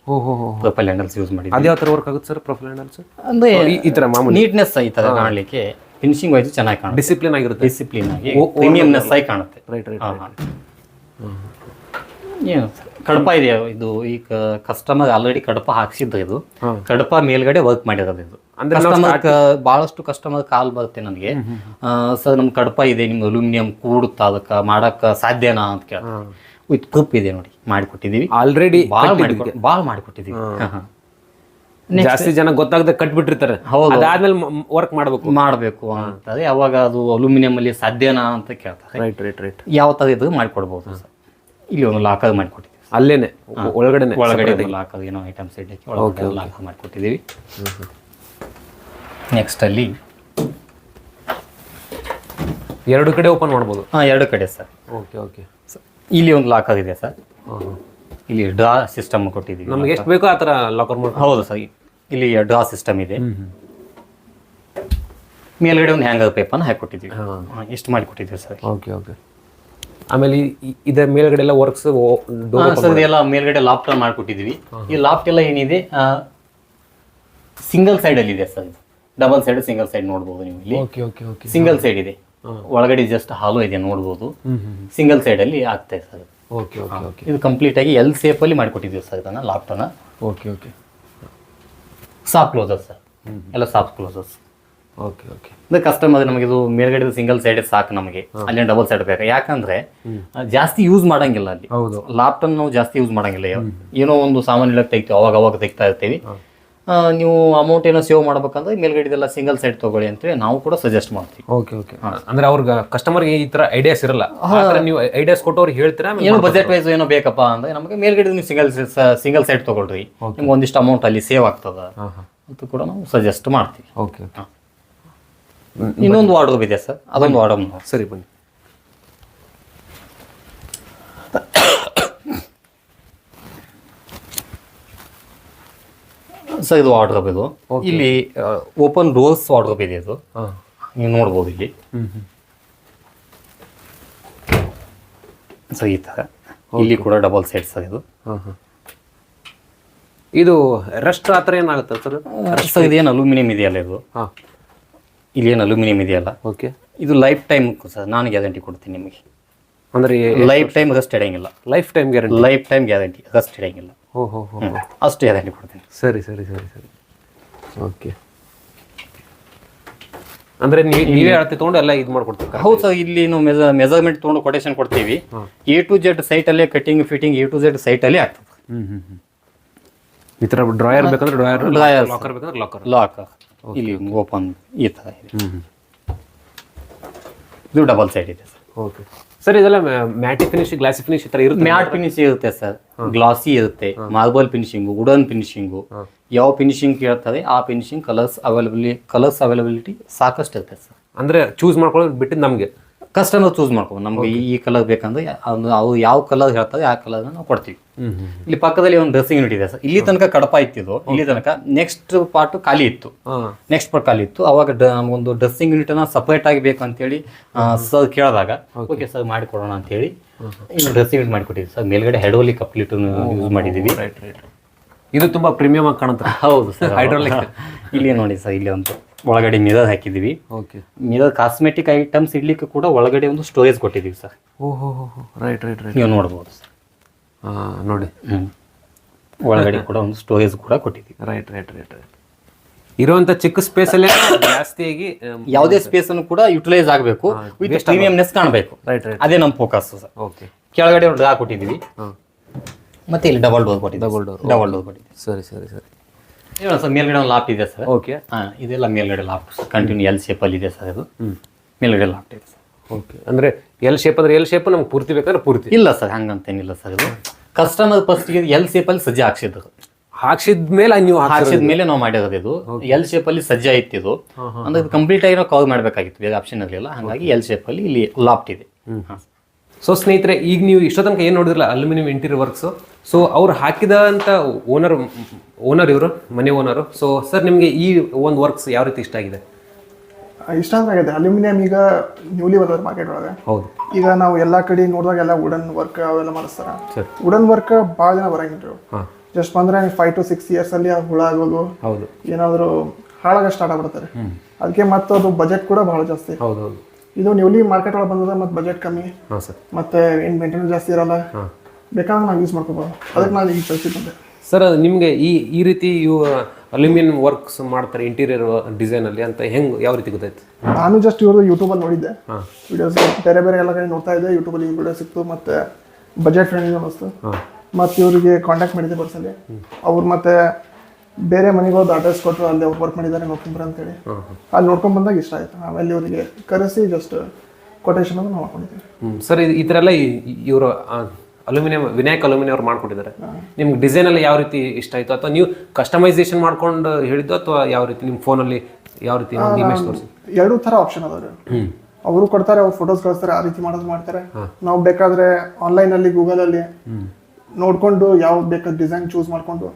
ಪ್ರೊಫೈಲ್ ಹ್ಯಾಂಡಲ್ಸ್ ಯೂಸ್ ಮಾಡಿದ್ದೀವಿ. ಅದು ಯಾವ ತರ ವರ್ಕ್ ಆಗುತ್ತೆ ಸರ್ ಪ್ರೊಫೈಲ್ ಹ್ಯಾಂಡಲ್ಸ್? ಅಂದ್ರೆ ಈ ತರ ಮಾಮೂಲಿ ನೀಟ್ನೆಸ್ ಈ ತರ ಕಾಣಲಿಕ್ಕೆ ಫಿನಿಶಿಂಗ್ ವೈಸ್ ಚೆನ್ನಾಗಿ ಕಾಣುತ್ತೆ. ಡಿಸಿಪ್ಲಿನ್ ಆಗಿರುತ್ತೆ. ಡಿಸಿಪ್ಲಿನ್ ಆಗಿ ಪ್ರೀಮಿಯಂನೆಸ್ ಆಗಿ ಕಾಣುತ್ತೆ. Right right. ಏನು ಕಡಪ ಇದೆ ಇದು. ಈಗ ಕಸ್ಟಮರ್ ಆಲ್ರೆಡಿ ಕಡಪ ಹಾಕ್ಸಿದ್ದು. ಇದು ಕಡಪ ಮೇಲ್ಗಡೆ ವರ್ಕ್ ಮಾಡಿರೋದು. ಇದು ಬಹಳಷ್ಟು ಕಸ್ಟಮರ್ ಕಾಲ್ ಬರುತ್ತೆ ನನಗೆ, ಸರ್ ನಮ್ ಕಡಪ ಇದೆ, ನಿಮ್ ಅಲ್ಯೂಮಿನಿಯಂ ಕೂಡುತ್ತಾ, ಅದಕ್ಕೆ ಮಾಡಕ್ ಸಾಧ್ಯನಾ ಅಂತ ಕೇಳ್ತಾರೆ. ವಿತ್ ಪ್ರೂಫ್ ಇದೆ ನೋಡಿ, ಮಾಡಿಕೊಟ್ಟಿದೀವಿ ಆಲ್ರೆಡಿ. ಭಾಳ ಮಾಡಿಕೊಟ್ಟಿದೀವಿ. ಜಾಸ್ತಿ ಜನ ಗೊತ್ತಾಗದೆ ಕಟ್ಬಿಟ್ಟಿರ್ತಾರೆ. ಅದಾದ್ಮೇಲೆ ವರ್ಕ್ ಮಾಡಬೇಕು ಅಂತದೆ. ಅವಾಗ ಅದು ಅಲ್ಯೂಮಿನಿಯಂ ಅಲ್ಲಿ ಸಾಧ್ಯನಾ ಅಂತ ಕೇಳ್ತಾರೆ. Right right right. ಯಾವ ತರ ಇದು ಮಾಡಿಕೊಡ್ಬೋದು ಸರ್. ಇಲ್ಲಿ ಒಂದು ಲಾಕರ್ ಮಾಡಿಕೊಟ್ಟಿದ್ದೀವಿ ಅಲ್ಲೇನೆ, ಒಳಗಡೆ ಲಾಕರ್ ಏನೋ ಐಟಮ್ಸ್ ಇಡಕ್ಕೆ ಒಳಗಡೆ ಲಾಕರ್ ಮಾಡಿಕೊಟ್ಟಿದ್ದೀವಿ. ನೆಕ್ಸ್ಟ್ ಅಲ್ಲಿ ಎರಡು ಕಡೆ ಓಪನ್ ಮಾಡ್ಬೋದು. ಎರಡು ಕಡೆ ಸರ್. Okay okay. ಇಲ್ಲಿ ಒಂದು ಲಾಕರ್ ಇದೆ ಸರ್. ಇಲ್ಲಿ ಡ್ರಾ ಸಿಸ್ಟಮ್ ಕೊಟ್ಟಿದ್ದೀವಿ. ನಮ್ಗೆ ಎಷ್ಟು ಬೇಕೋ ಆ ಥರ ಲಾಕರ್ ಮಾಡಿ. ಹೌದು ಸರ್. ಇಲ್ಲಿ ಡ್ರಾ ಸಿಸ್ಟಮ್ ಇದೆ. ಮೇಲ್ಗಡೆ ಒಂದು ಹ್ಯಾಂಗರ್ ಪೇಪರ್ನ ಹಾಕಿಕೊಟ್ಟಿದ್ದೀವಿ. ಎಷ್ಟು ಮಾಡಿಕೊಟ್ಟಿದ್ದೀವಿ ಸರ್. Okay okay. ಆಮೇಲೆ ಇದರ ಮೇಲ್ಗಡೆ ಎಲ್ಲ ವರ್ಕ್ಸ್ ಸರ್ ಎಲ್ಲ ಮೇಲ್ಗಡೆ ಲಾಫ್ಟ್ ಮಾಡಿಕೊಟ್ಟಿದ್ದೀವಿ. ಈ ಲಾಫ್ಟ್ ಎಲ್ಲ ಏನಿದೆ ಸಿಂಗಲ್ ಸೈಡ್ ಅಲ್ಲಿ ಇದೆ ಸರ್. ಇದು ಡಬಲ್ ಸೈಡ್ ಸಿಂಗಲ್ ಸೈಡ್ ನೋಡ್ಬೋದು ನೀವು ಇಲ್ಲಿ. ಸಿಂಗಲ್ ಸೈಡ್ ಇದೆ, ಒಳಗಡೆ ಜಸ್ಟ್ ಹಾಲು ಇದೆ ನೋಡ್ಬೋದು. ಸಿಂಗಲ್ ಸೈಡ್ ಅಲ್ಲಿ ಆಗ್ತಾ ಇದೆ ಸರ್. Okay okay okay. ಇದು ಕಂಪ್ಲೀಟ್ ಆಗಿ ಎಲ್ ಸೇಫ್ ಅಲ್ಲಿ ಮಾಡಿಕೊಟ್ಟಿದ್ದೀವಿ ಸರ್ ಇದನ್ನ ಲಾಫ್ಟನ್ನ. Okay okay. Soft closers sir, ಎಲ್ಲ ಸಾಫ್ಟ್ ಕ್ಲೋಸರ್ಸ್. Okay okay. ಅಂದ್ರೆ ಕಸ್ಟಮರ್ ನಮಗೆ ಇದು ಮೇಲ್ಗಡೆ ಸಿಂಗಲ್ ಸೈಡ್ ಸಾಕು, ನಮಗೆ ಅಲ್ಲಿ ಡಬಲ್ ಸೈಡ್ ಬೇಕು. ಯಾಕಂದ್ರೆ ಜಾಸ್ತಿ ಯೂಸ್ ಮಾಡಂಗಿಲ್ಲ ಅಲ್ಲಿ. ಹೌದು, ಲ್ಯಾಪ್ಟಾಪ್ ನಾವು ಜಾಸ್ತಿ ಯೂಸ್ ಮಾಡಂಗಿಲ್ಲ. ಏನೋ ಒಂದು ಸಾಮಾನು ಇಲ್ಲಕ್ಕೆ ತೆಗಿತೀವಿ, ಅವಾಗ ತೆಗಿತಾ ಇರ್ತೀವಿ. ನೀವು ಅಮೌಂಟ್ ಏನೋ ಸೇವ್ ಮಾಡ್ಬೇಕಂದ್ರೆ ಮೇಲ್ಗಡೆದೆಲ್ಲ ಸಿಂಗಲ್ ಸೈಡ್ ತಗೊಳ್ಳಿ ಅಂತೇಳಿ ನಾವು ಕೂಡ ಸಜೆಸ್ಟ್ ಮಾಡ್ತೀವಿ. Okay okay. ಅಂದ್ರೆ ಅವ್ರಿಗೆ ಕಸ್ಟಮರ್ಗೆ ಈ ತರ ಐಡಿಯಾಸ್ ಇರಲ್ಲ, ನೀವು ಐಡಿಯಾಸ್ ಕೊಟ್ಟು ಅವ್ರಿಗೆ ಹೇಳ್ತೀರಾ? ಏನೋ ಬಜೆಟ್ ವೈಸ್ ಏನೋ ಬೇಕಪ್ಪ ಅಂದ್ರೆ ನಮಗೆ ಮೇಲ್ಗಡೆ ನೀವು ಸಿಂಗಲ್ ಸೈಡ್ ತಗೊಳ್ರಿ, ನಿಮ್ಗೆ ಒಂದಿಷ್ಟು ಅಮೌಂಟ್ ಅಲ್ಲಿ ಸೇವ್ ಆಗ್ತದ ಅಂತ ಕೂಡ ನಾವು ಸಜೆಸ್ಟ್ ಮಾಡ್ತೀವಿ. Okay okay. ಇನ್ನೊಂದು ವಾರ್ಡ್ರೋಬ್ ಇದೆ ಸರ್, ಅದೊಂದು ವಾರ್ಡ್ರೋಬ್. ಸರಿ ಬನ್ನಿ ಸರ್. ಇದು ವಾರ್ಡ್ರೋಬ್. ಇದು ಇಲ್ಲಿ ಓಪನ್ ಡೋರ್ಸ್ ವಾರ್ಡ್ರೋಬ್ ಇದೆ. ಇದು ನೀವು ನೋಡ್ಬೋದು ಇಲ್ಲಿ. ಸೊ ಈ ತರ ಇಲ್ಲಿ ಕೂಡ ಡಬಲ್ ಸೈಡ್ ಸರ್. ಇದು ರಸ್ಟ್ ಆ ಥರ ಏನಾಗುತ್ತೆ ಸರ್? ಸರ್ ಇದೇನು ಅಲ್ಯೂಮಿನಿಯಂ ಇದೆಯಲ್ಲ, ಇದು ಇಲ್ಲಿ ಏನು ಅಲ್ಯೂಮಿನಿಯಂ ಇದೆಯಲ್ಲ, ಓಕೆ, ಇದು ಲೈಫ್ ಟೈಮ್ ಸರ್. ನಾನು ಗ್ಯಾರಂಟಿ ಕೊಡ್ತೀನಿ ನಿಮಗೆ. ಅಂದ್ರೆ ಲೈಫ್ ಟೈಮ್ ರಸ್ಟ್ ಹಿಡಿಯಂಗಿಲ್ಲ. Lifetime guarantee. Lifetime guarantee, rust ಹಿಡಿಯಂಗಿಲ್ಲ. ಓಹೋ, ಅಷ್ಟು ಗ್ಯಾರಂಟಿ ಕೊಡ್ತೀನಿ. ಸರಿ ಸರಿ ಸರಿ ಸರಿ. ಓಕೆ. ಅಂದ್ರೆ ನೀವೇ ಅಳತೆ ತೊಗೊಂಡು ಎಲ್ಲ ಇದು ಮಾಡ್ಕೊಡ್ತೀವಿ? ಹೌದು ಸರ್. ಇಲ್ಲಿ ನಾವು ಮೆಜರ್ಮೆಂಟ್ ತೊಗೊಂಡು ಕೊಟೇಶನ್ ಕೊಡ್ತೀವಿ. A to Z ಸೈಟಲ್ಲೇ cutting fitting A to Z ಸೈಟಲ್ಲೇ ಆಗ್ತದೆ. ಈ ಥರ ಡ್ರಾಯರ್ ಬೇಕಂದ್ರೆ ಡ್ರಾಯರ್, ಲಾಕರ್ ಬೇಕಂದ್ರೆ ಲಾಕರ್. ಇಲ್ಲಿ ಓಪನ್ ಈ ಥರ ಇದೆ. ಇದು ಡಬಲ್ ಸೈಡ್ ಇದೆ ಸರ್. Okay sir. ಇದೆಲ್ಲ ಮ್ಯಾಟಿ ಫಿನಿಶ್, ಗ್ಲಾಸಿ ಫಿನಿಶ್ ಈ ಥರ ಇರುತ್ತೆ? ಮ್ಯಾಟ್ ಫಿನಿಶ್ ಇರುತ್ತೆ ಸರ್, ಗ್ಲಾಸಿ ಇರುತ್ತೆ, ಮಾರ್ಬಲ್ ಫಿನಿಶಿಂಗು, ವುಡನ್ ಫಿನಿಶಿಂಗು. ಯಾವ ಫಿನಿಶಿಂಗ್ ಕೇಳ್ತದೆ ಆ ಫಿನಿಶಿಂಗ್ ಕಲರ್ಸ್ ಅವೈಲಬಿಲಿಟಿ ಸಾಕಷ್ಟು ಇರುತ್ತೆ ಸರ್. ಅಂದರೆ ಚೂಸ್ ಮಾಡ್ಕೊಳ್ಳೋದು ಬಿಟ್ಟಿದ್ದು ನಮಗೆ ಕಸ್ಟಮರ್ ಚೂಸ್ ಮಾಡ್ಕೊಂಡು ನಮ್ಗೆ ಈ ಕಲರ್ ಬೇಕಂದ್ರೆ ಅವ್ರು ಯಾವ ಕಲರ್ ಹೇಳ್ತಾರೆ ಆ ಕಲರ್ನ ನಾವು ಕೊಡ್ತೀವಿ. ಇಲ್ಲಿ ಪಕ್ಕದಲ್ಲಿ ಒಂದು ಡ್ರೆಸ್ಸಿಂಗ್ ಯೂನಿಟ್ ಇದೆ ಸರ್. ಇಲ್ಲಿ ತನಕ ಕಡಪ ಇತ್ತಿದ್ದು, ಇಲ್ಲಿ ತನಕ ನೆಕ್ಸ್ಟ್ ಪಾರ್ಟ್ ಖಾಲಿ ಇತ್ತು. ನೆಕ್ಸ್ಟ್ ಪಾರ್ಟ್ ಖಾಲಿ ಇತ್ತು. ಅವಾಗ ನಮಗೊಂದು ಡ್ರೆಸ್ಸಿಂಗ್ ಯೂನಿಟ್ ಅನ್ನ ಸಪರೇಟ್ ಆಗಿ ಬೇಕು ಅಂತೇಳಿ ಸರ್ ಕೇಳಿದಾಗ ಓಕೆ ಸರ್ ಮಾಡಿಕೊಡೋಣ ಅಂತೇಳಿ ಇನ್ನು ಡ್ರೆಸ್ಸಿಂಗ್ ಯೂನಿಟ್ ಮಾಡಿಕೊಟ್ಟಿದ್ವಿ ಸರ್. ಮೇಲ್ಗಡೆ ಹೆಡೋಲಿ ಕಪ್ಲಿಟ್ ಯೂಸ್ ಮಾಡಿದ್ದೀವಿ. ಇದು ತುಂಬಾ ಪ್ರೀಮಿಯಂ ಆಗಿ ಕಾಣುತ್ತೆ. ಹೌದು ಸರ್, ಹೈಡ್ರಾಲಿಕ್. ಇಲ್ಲಿ ನೋಡಿ ಸರ್, ಇಲ್ಲಿ ಒಂದು ಒಳಗಡೆ ಮಿರರ್ ಹಾಕಿದ್ದೀವಿ. ಓಕೆ. ಮಿರರ್ ಕಾಸ್ಮೆಟಿಕ್ ಐಟಮ್ಸ್ ಇಡ್ಲಿಕ್ಕೆ ಕೂಡ ಒಳಗಡೆ ಒಂದು ಸ್ಟೋರೇಜ್ ಕೊಟ್ಟಿದ್ದೀವಿ ಸರ್. ಓಹೋ, ರೈಟ್ ರೈಟ್ ರೈಟ್. ನೀವು ನೋಡ್ಬೋದು ಸರ್. ನೋಡಿ, ಒಳಗಡೆ ಕೂಡ ಒಂದು ಸ್ಟೋರೇಜ್ ಕೂಡ ಕೊಟ್ಟಿದ್ದೀವಿ. Right right right right. ಇರುವಂತ ಚಿಕ್ಕ ಸ್ಪೇಸ್ ಅಲ್ಲಿ ಜಾಸ್ತಿಯಾಗಿ ಯಾವುದೇ ಸ್ಪೇಸ್ ಅನ್ನು ಕೂಡ ಯುಟಿಲೈಸ್ ಆಗಬೇಕು, ವಿತ್ ಪ್ರೀಮಿಯಂನೆಸ್ ಕಾಣಬೇಕು. Right right. ಅದೇ ನಮ್ಮ ಫೋಕಸ್ ಸರ್. ಓಕೆ. ಕೆಳಗಡೆ ಒಂದು ಡ್ರಾ ಕೊಟ್ಟಿದ್ದೀವಿ, ಮತ್ತೆ ಇಲ್ಲಿ ಡಬಲ್ ಡೋರ್ ಕೊಟ್ಟಿದ್ದೀವಿ. ಡಬಲ್ ಡೋರ್ ಕೊಟ್ಟಿದ್ದೀವಿ. ಸರಿ ಸರಿ ಸರಿ. ಹೇಳೋಣ ಸರ್. ಮೇಲ್ಗಡೆ ಒಂದು ಲಾಫ್ಟ್ ಇದೆ ಸರ್. ಓಕೆ. ಇದೆಲ್ಲ ಮೇಲ್ಗಡೆ ಲಾಫ್ಟ್ ಕಂಟಿನ್ಯೂ ಎಲ್ ಶೇಪ್ ಅಲ್ಲಿ ಇದೆ ಸರ್. ಇದು ಮೇಲ್ಗಡೆ ಲಾಫ್ಟ್ ಇದೆ ಸರ್. ಓಕೆ. ಅಂದ್ರೆ ಎಲ್ ಶೇಪ್ ಅಂದ್ರೆ ಎಲ್ ಶೇಪ್ ನಮ್ಗೆ ಪೂರ್ತಿ ಬೇಕಾದ್ರೆ ಪೂರ್ತಿ? ಇಲ್ಲ ಸರ್, ಹಂಗಂತೇನಿಲ್ಲ ಸರ್. ಇದು ಕಸ್ಟಮರ್ ಫಸ್ಟ್ಗೆ ಎಲ್ ಶೇಪ್ ಅಲ್ಲಿ ಸಜ್ಜೆ ಹಾಕ್ಸಿದ್ರು. ಹಾಕ್ಸಿದ್ಮೇಲೆ ನೀವು ಹಾಕ್ಸಿದ ಮೇಲೆ ನಾವು ಮಾಡಿರೋದು ಇದು ಎಲ್ ಶೇಪ್ ಅಲ್ಲಿ ಸಜ್ಜೆ ಇತ್ತು ಇದು ಅಂದ್ರೆ ಕಂಪ್ಲೀಟ್ ಆಗಿ ನಾವು ಕವರ್ ಮಾಡಬೇಕಾಗಿತ್ತು, ಬೇರೆ ಆಪ್ಷನ್ ಇರಲಿಲ್ಲ. ಹಾಗಾಗಿ ಎಲ್ ಶೇಪ್ ಅಲ್ಲಿ ಇಲ್ಲಿ ಲಾಫ್ಟ್ ಇದೆ. ಸೊ ಸ್ನೇಹಿತರೆ, ಈಗ ನೀವು ಇಷ್ಟೋ ತನಕ ಏನು ನೋಡಿದ್ರಲ್ಲ ಅಲ್ಯೂಮಿನಿಯಂ ಇಂಟೀರಿಯರ್ ವರ್ಕ್ಸು, ಸೊ ಅವ್ರು ಹಾಕಿದಂಥ ಓನರ್ ಇವರು ಮನೆ ಓನರು. ಸೊ ಸರ್, ನಿಮಗೆ ಈ ಒಂದು ವರ್ಕ್ಸ್ ಯಾವ ರೀತಿ ಇಷ್ಟ ಆಗಿದೆ? ಇಷ್ಟ ಆಗಿದೆ. ಅಲ್ಯೂಮಿನಿಯಂ ಈಗ ನ್ಯೂಲಿ ಬಂದವ್ರ ಮಾರ್ಕೆಟ್ ಒಳಗೆ. ಹೌದು. ಈಗ ನಾವು ಎಲ್ಲಾ ಕಡೆ ನೋಡಿದಾಗ ಎಲ್ಲ ವುಡನ್ ವರ್ಕ್ ಅವೆಲ್ಲ ಮಾಡಿಸ್ತಾರ. ವುಡನ್ ವರ್ಕ್ ಭಾಳ ಜನ ಬರಂಗಿಲ್ರಿ. ಜಸ್ಟ್ ಬಂದ್ರೆ 5 to 6 years ಅಲ್ಲಿ ಹುಳ ಆಗೋದು, ಹೌದು, ಏನಾದ್ರು ಹಾಳಾಗ ಸ್ಟಾರ್ಟ್ ಆಗ್ಬಿಡ್ತಾರೆ. ಅದಕ್ಕೆ ಮತ್ತೆ ಅದು ಬಜೆಟ್ ಕೂಡ ಬಹಳ ಜಾಸ್ತಿ. ಹೌದು. ಇದು ನ್ಯೂಲಿ ಮಾರ್ಕೆಟ್ ಒಳಗೆ ಬಂದದ, ಮತ್ತೆ ಬಜೆಟ್ ಕಮ್ಮಿ, ಮತ್ತೆ ಏನ್ ಮೇಂಟೆನೆನ್ಸ್ ಜಾಸ್ತಿ ಇರಲ್ಲ, ಬೇಕಾದ್ರೆ ನಾವು ಯೂಸ್ ಮಾಡ್ಕೋಬಹುದು. ಅದಕ್ಕೆ ನಾನು ಈ ಚಾಯ್ಸ್ ಬಂದೆ. ಸರ್, ನಿಮಗೆ ಈ ರೀತಿ ಇವು ಅಲ್ಯೂಮಿನಿಯಂ ವರ್ಕ್ಸ್ ಮಾಡ್ತಾರೆ ಇಂಟೀರಿಯರ್ ಡಿಸೈನ್ ಅಲ್ಲಿ ಅಂತ ಯಾವ ರೀತಿ ಗೊತ್ತಾಯ್ತು? ನಾನು ಜಸ್ಟ್ ಇವ್ರದ್ದು ಯೂಟ್ಯೂಬಲ್ಲಿ ನೋಡಿದ್ದೆ ವಿಡಿಯೋಸ್, ಬೇರೆ ಬೇರೆ ಎಲ್ಲ ಕಡೆ ನೋಡ್ತಾ ಇದ್ದೆ. ಯೂಟ್ಯೂಬಲ್ಲಿ ವಿಡಿಯೋ ಸಿಕ್ತು, ಮತ್ತೆ ಬಜೆಟ್ ಫ್ರೆಂಡ್ಲಿ ಅನ್ನಿಸ್ತು. ಮತ್ತೆ ಇವರಿಗೆ ಕಾಂಟ್ಯಾಕ್ಟ್ ಮಾಡಿದ್ದೆ ಪರ್ಸಲ್ಲಿ. ಅವ್ರು ಮತ್ತೆ ಬೇರೆ ಮನೆಗೆ ಹೋದ ಅಡ್ರೆಸ್ ಕೊಟ್ಟರು, ಅಲ್ಲಿ ಅವ್ರು ವರ್ಕ್ ಮಾಡಿದ್ದಾರೆ ನೋಡ್ಕೊಂಡ್ಬರ ಅಂತೇಳಿ. ಅಲ್ಲಿ ನೋಡ್ಕೊಂಡ್ ಬಂದಾಗ ಇಷ್ಟ ಆಯ್ತು. ಆಮೇಲೆ ಇವರಿಗೆ ಕರೆಸಿ ಜಸ್ಟ್ ಕೊಟೇಶನ್ ನಾವು ಮಾಡ್ಕೊಂಡಿದ್ದೀವಿ. ಸರ್, ಈ ಥರ ಎಲ್ಲ ಇವರು ವಿನಾಯಕ್ ಅಲ್ಯೂಮಿನಿಯಂ ಅವ್ರು ಮಾಡ್ಕೊಟ್ಟಿದ್ದಾರೆ. ನಿಮ್ಗೆ ಡಿಸೈನ್ ಅಲ್ಲಿ ಯಾವ ರೀತಿ ಇಷ್ಟ ಆಯ್ತು, ಅಥವಾ ನೀವು ಕಸ್ಟಮೈಸೇಷನ್ ಮಾಡ್ಕೊಂಡು ಹೇಳಿದ್ದು, ಅಥವಾ ಯಾವ ರೀತಿ ನಿಮ್ಮ ಫೋನಲ್ಲಿ ಯಾವ ರೀತಿ ಇಮೇಜ್ ತೋರಿಸಿ? ಎರಡೂ ಥರ ಆಪ್ಷನ್ ಅದಾವ್ರಿ. ಅವರು ಕೊಡ್ತಾರೆ, ಅವ್ರು ಫೋಟೋಸ್ ಕಳಿಸ್ತಾರೆ, ಆ ರೀತಿ ಮಾಡೋದು ಮಾಡ್ತಾರೆ. ನಾವು ಬೇಕಾದ್ರೆ ಆನ್ಲೈನಲ್ಲಿ ಗೂಗಲಲ್ಲಿ ನೋಡ್ಕೊಂಡು ಯಾವ ಬೇಕಾದ ಡಿಸೈನ್ ಚೂಸ್ ಮಾಡ್ಕೊಂಡು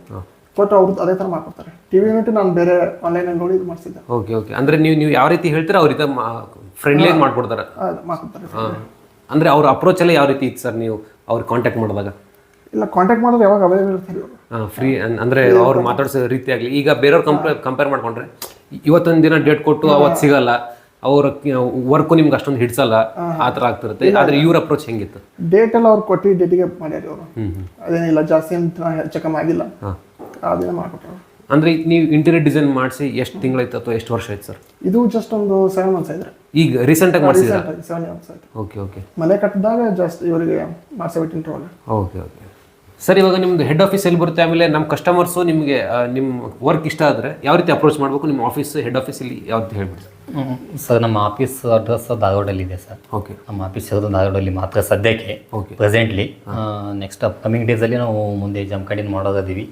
ಕೊಟ್ಟು ಅವ್ರದ್ದು ಅದೇ ಥರ ಮಾಡ್ಕೊಡ್ತಾರೆ. ಟಿವಿ ಯೂನಿಟ್ ನಾನು ಬೇರೆ ಆನ್ಲೈನಲ್ಲಿ ನೋಡಿ ಮಾಡಿಸಿದ್ದೆ. Okay okay. ಅಂದರೆ ನೀವು ಯಾವ ರೀತಿ ಹೇಳ್ತೀರಾ ಅವ್ರ ರೀತಿ ಫ್ರೆಂಡ್ಲಿ ಮಾಡ್ಕೊಡ್ತಾರೆ, ಮಾಡ್ಕೊಡ್ತಾರೆ. ಅಂದರೆ ಅವ್ರ ಅಪ್ರೋಚ್ ಎಲ್ಲ ಯಾವ ರೀತಿ ಇತ್ತು ಸರ್? ನೀವು ಅವ್ರಿಗೆ ಕಾಂಟ್ಯಾಕ್ಟ್ ಮಾಡಿದಾಗ? ಇಲ್ಲ, ಕಾಂಟ್ಯಾಕ್ಟ್ ಮಾಡೋದು ಯಾವಾಗ ಅವೈಲೇಬಲ್ ಇರ್ತಾರೆ ಅವರು. ಫ್ರೀ ಅಂದರೆ ಅವ್ರು ಮಾತಾಡ್ಸೋ ರೀತಿ ಆಗಲಿ. ಈಗ ಬೇರೆಯವ್ರು ಕಂಪೇರ್ ಮಾಡ್ಕೊಂಡ್ರೆ ಇವತ್ತೊಂದು ದಿನ ಡೇಟ್ ಕೊಟ್ಟು ಅವತ್ತು ಸಿಗಲ್ಲ, ಅವ್ರ ವರ್ಕು ನಿಮ್ಗೆ ಅಷ್ಟೊಂದು ಹಿಡ್ಸಲ್ಲ, ಆ ಥರ ಆಗ್ತಿರುತ್ತೆ. ಆದರೆ ಇವ್ರ ಅಪ್ರೋಚ್ ಹೆಂಗಿತ್ತು? ಡೇಟ್ ಎಲ್ಲ ಅವ್ರು ಕೊಟ್ಟು ಡೇಟಿಗೆ ಮಾಡ್ಯಾರ ಅವರು. ಅದೇನಿಲ್ಲ, ಜಾಸ್ತಿ ಅಂತ ಹೆಚ್ಚು ಕಮ್ಮಿ ಆಗಿಲ್ಲ, ಆ ದಿನ ಮಾಡ್ಕೊಟ್ರು. ಅಂದರೆ ನೀವು ಇಂಟೀರಿಯರ್ ಡಿಸೈನ್ ಮಾಡಿಸಿ ಎಷ್ಟು ತಿಂಗಳಾಯ್ತು ಅಥವಾ ಎಷ್ಟು ವರ್ಷ ಆಯ್ತು ಸರ್? ಇದು ಜಸ್ಟ್ ಒಂದು 7 months ಆಯ್ತು. ಈಗ ರೀಸೆಂಟಾಗಿ ಮಾಡಿಸಿದ್ರೆ 7 months ಆಯ್ತು. Okay okay. ಮನೆ ಕಟ್ಟಿದಾಗ ಜಸ್ಟ್ ಇವರಿಗೆ ಮಾಡಿಸಿಬಿಟ್ಟಿನ್ರಿ ಅವಾಗ. Okay okay. ಸರ್, ಇವಾಗ ನಿಮ್ದು ಹೆಡ್ ಆಫೀಸ್ ಎಲ್ಲಿ ಬರುತ್ತೆ? ಆಮೇಲೆ ನಮ್ಮ ಕಸ್ಟಮರ್ಸು ನಿಮಗೆ ನಿಮ್ಮ ವರ್ಕ್ ಇಷ್ಟ ಆದರೆ ಯಾವ ರೀತಿ ಅಪ್ರೋಚ್ ಮಾಡಬೇಕು? ನಿಮ್ಮ ಆಫೀಸ್ ಹೆಡ್ ಆಫೀಸಲ್ಲಿ ಯಾವ ರೀತಿ ಹೇಳ್ಬಿಡಿ ಸರ್. ನಮ್ಮ ಆಫೀಸ್ ಅಡ್ರೆಸ್ ಧಾರವಾಡಲ್ಲಿ ಇದೆ ಸರ್. ಓಕೆ. ನಮ್ಮ ಆಫೀಸ್ ಇರೋದು ಧಾರವಾಡಲ್ಲಿ ಮಾತ್ರ ಸದ್ಯಕ್ಕೆ, ಪ್ರೆಸೆಂಟ್ಲಿ. ನೆಕ್ಸ್ಟ್ ಅಪ್ಕಮಿಂಗ್ ಡೇಸಲ್ಲಿ ನಾವು ಮುಂದೆ ಜಮಖಂಡಿನ ಮಾಡೋದಿದ್ದೀವಿ.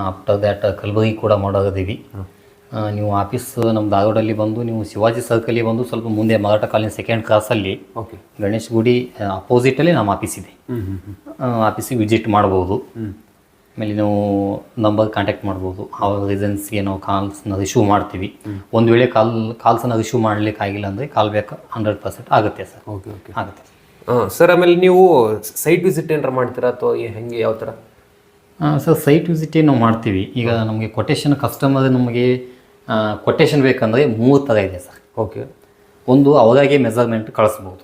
ಆಫ್ಟರ್ ದ್ಯಾಟ್ ಕಲಬುರಗಿ ಕೂಡ ಮಾಡೋದಿದ್ದೀವಿ. ನೀವು ಆಫೀಸ್ ನಮ್ಮ ಧಾರವಾಡಲ್ಲಿ ಬಂದು ನೀವು ಶಿವಾಜಿ ಸರ್ಕಲಿಗೆ ಬಂದು ಸ್ವಲ್ಪ ಮುಂದೆ ಮರಾಠ ಕಾಲೇಜ್ 2nd ಕ್ರಾಸಲ್ಲಿ ಗಣೇಶ್ ಗುಡಿ ಅಪೋಸಿಟಲ್ಲಿ ನಮ್ಮ ಆಫೀಸ್ ಇದೆ. ಆಫೀಸಿಗೆ ವಿಸಿಟ್ ಮಾಡ್ಬೋದು. ಆಮೇಲೆ ನೀವು ನಂಬರ್ ಕಾಂಟ್ಯಾಕ್ಟ್ ಮಾಡ್ಬೋದು. ಆ ರೀಸನ್ಸ್ಗೆ ನಾವು ಕಾಲ್ಸ್ನ ರಿಸೀವ್ ಮಾಡ್ತೀವಿ. ಒಂದು ವೇಳೆ ಕಾಲ್ಸನ್ನು ರಿಸೀವ್ ಮಾಡಲಿಕ್ಕೆ ಆಗಿಲ್ಲ ಅಂದರೆ ಕಾಲ್ ಬ್ಯಾಕ್ 100% ಆಗುತ್ತೆ ಸರ್. ಓಕೆ ಓಕೆ, ಆಗುತ್ತೆ ಸರ್. ಆಮೇಲೆ ನೀವು ಸೈಟ್ ವಿಸಿಟ್ ಏನಾರು ಮಾಡ್ತೀರಾ ಅಥವಾ ಹೆಂಗೆ, ಯಾವ ಥರ? ಸರ್, ಸೈಟ್ ವಿಸಿಟೇ ನಾವು ಮಾಡ್ತೀವಿ. ಈಗ ನಮಗೆ ಕೊಟೇಶನ್, ಕಸ್ಟಮರ್ ನಮಗೆ ಕೊಟೇಶನ್ ಬೇಕಂದರೆ 3 ಥರ ಇದೆ ಸರ್. ಓಕೆ. ಒಂದು ಅವರಾಗೆ ಮೆಜರ್ಮೆಂಟ್ ಕಳಿಸ್ಬೋದು.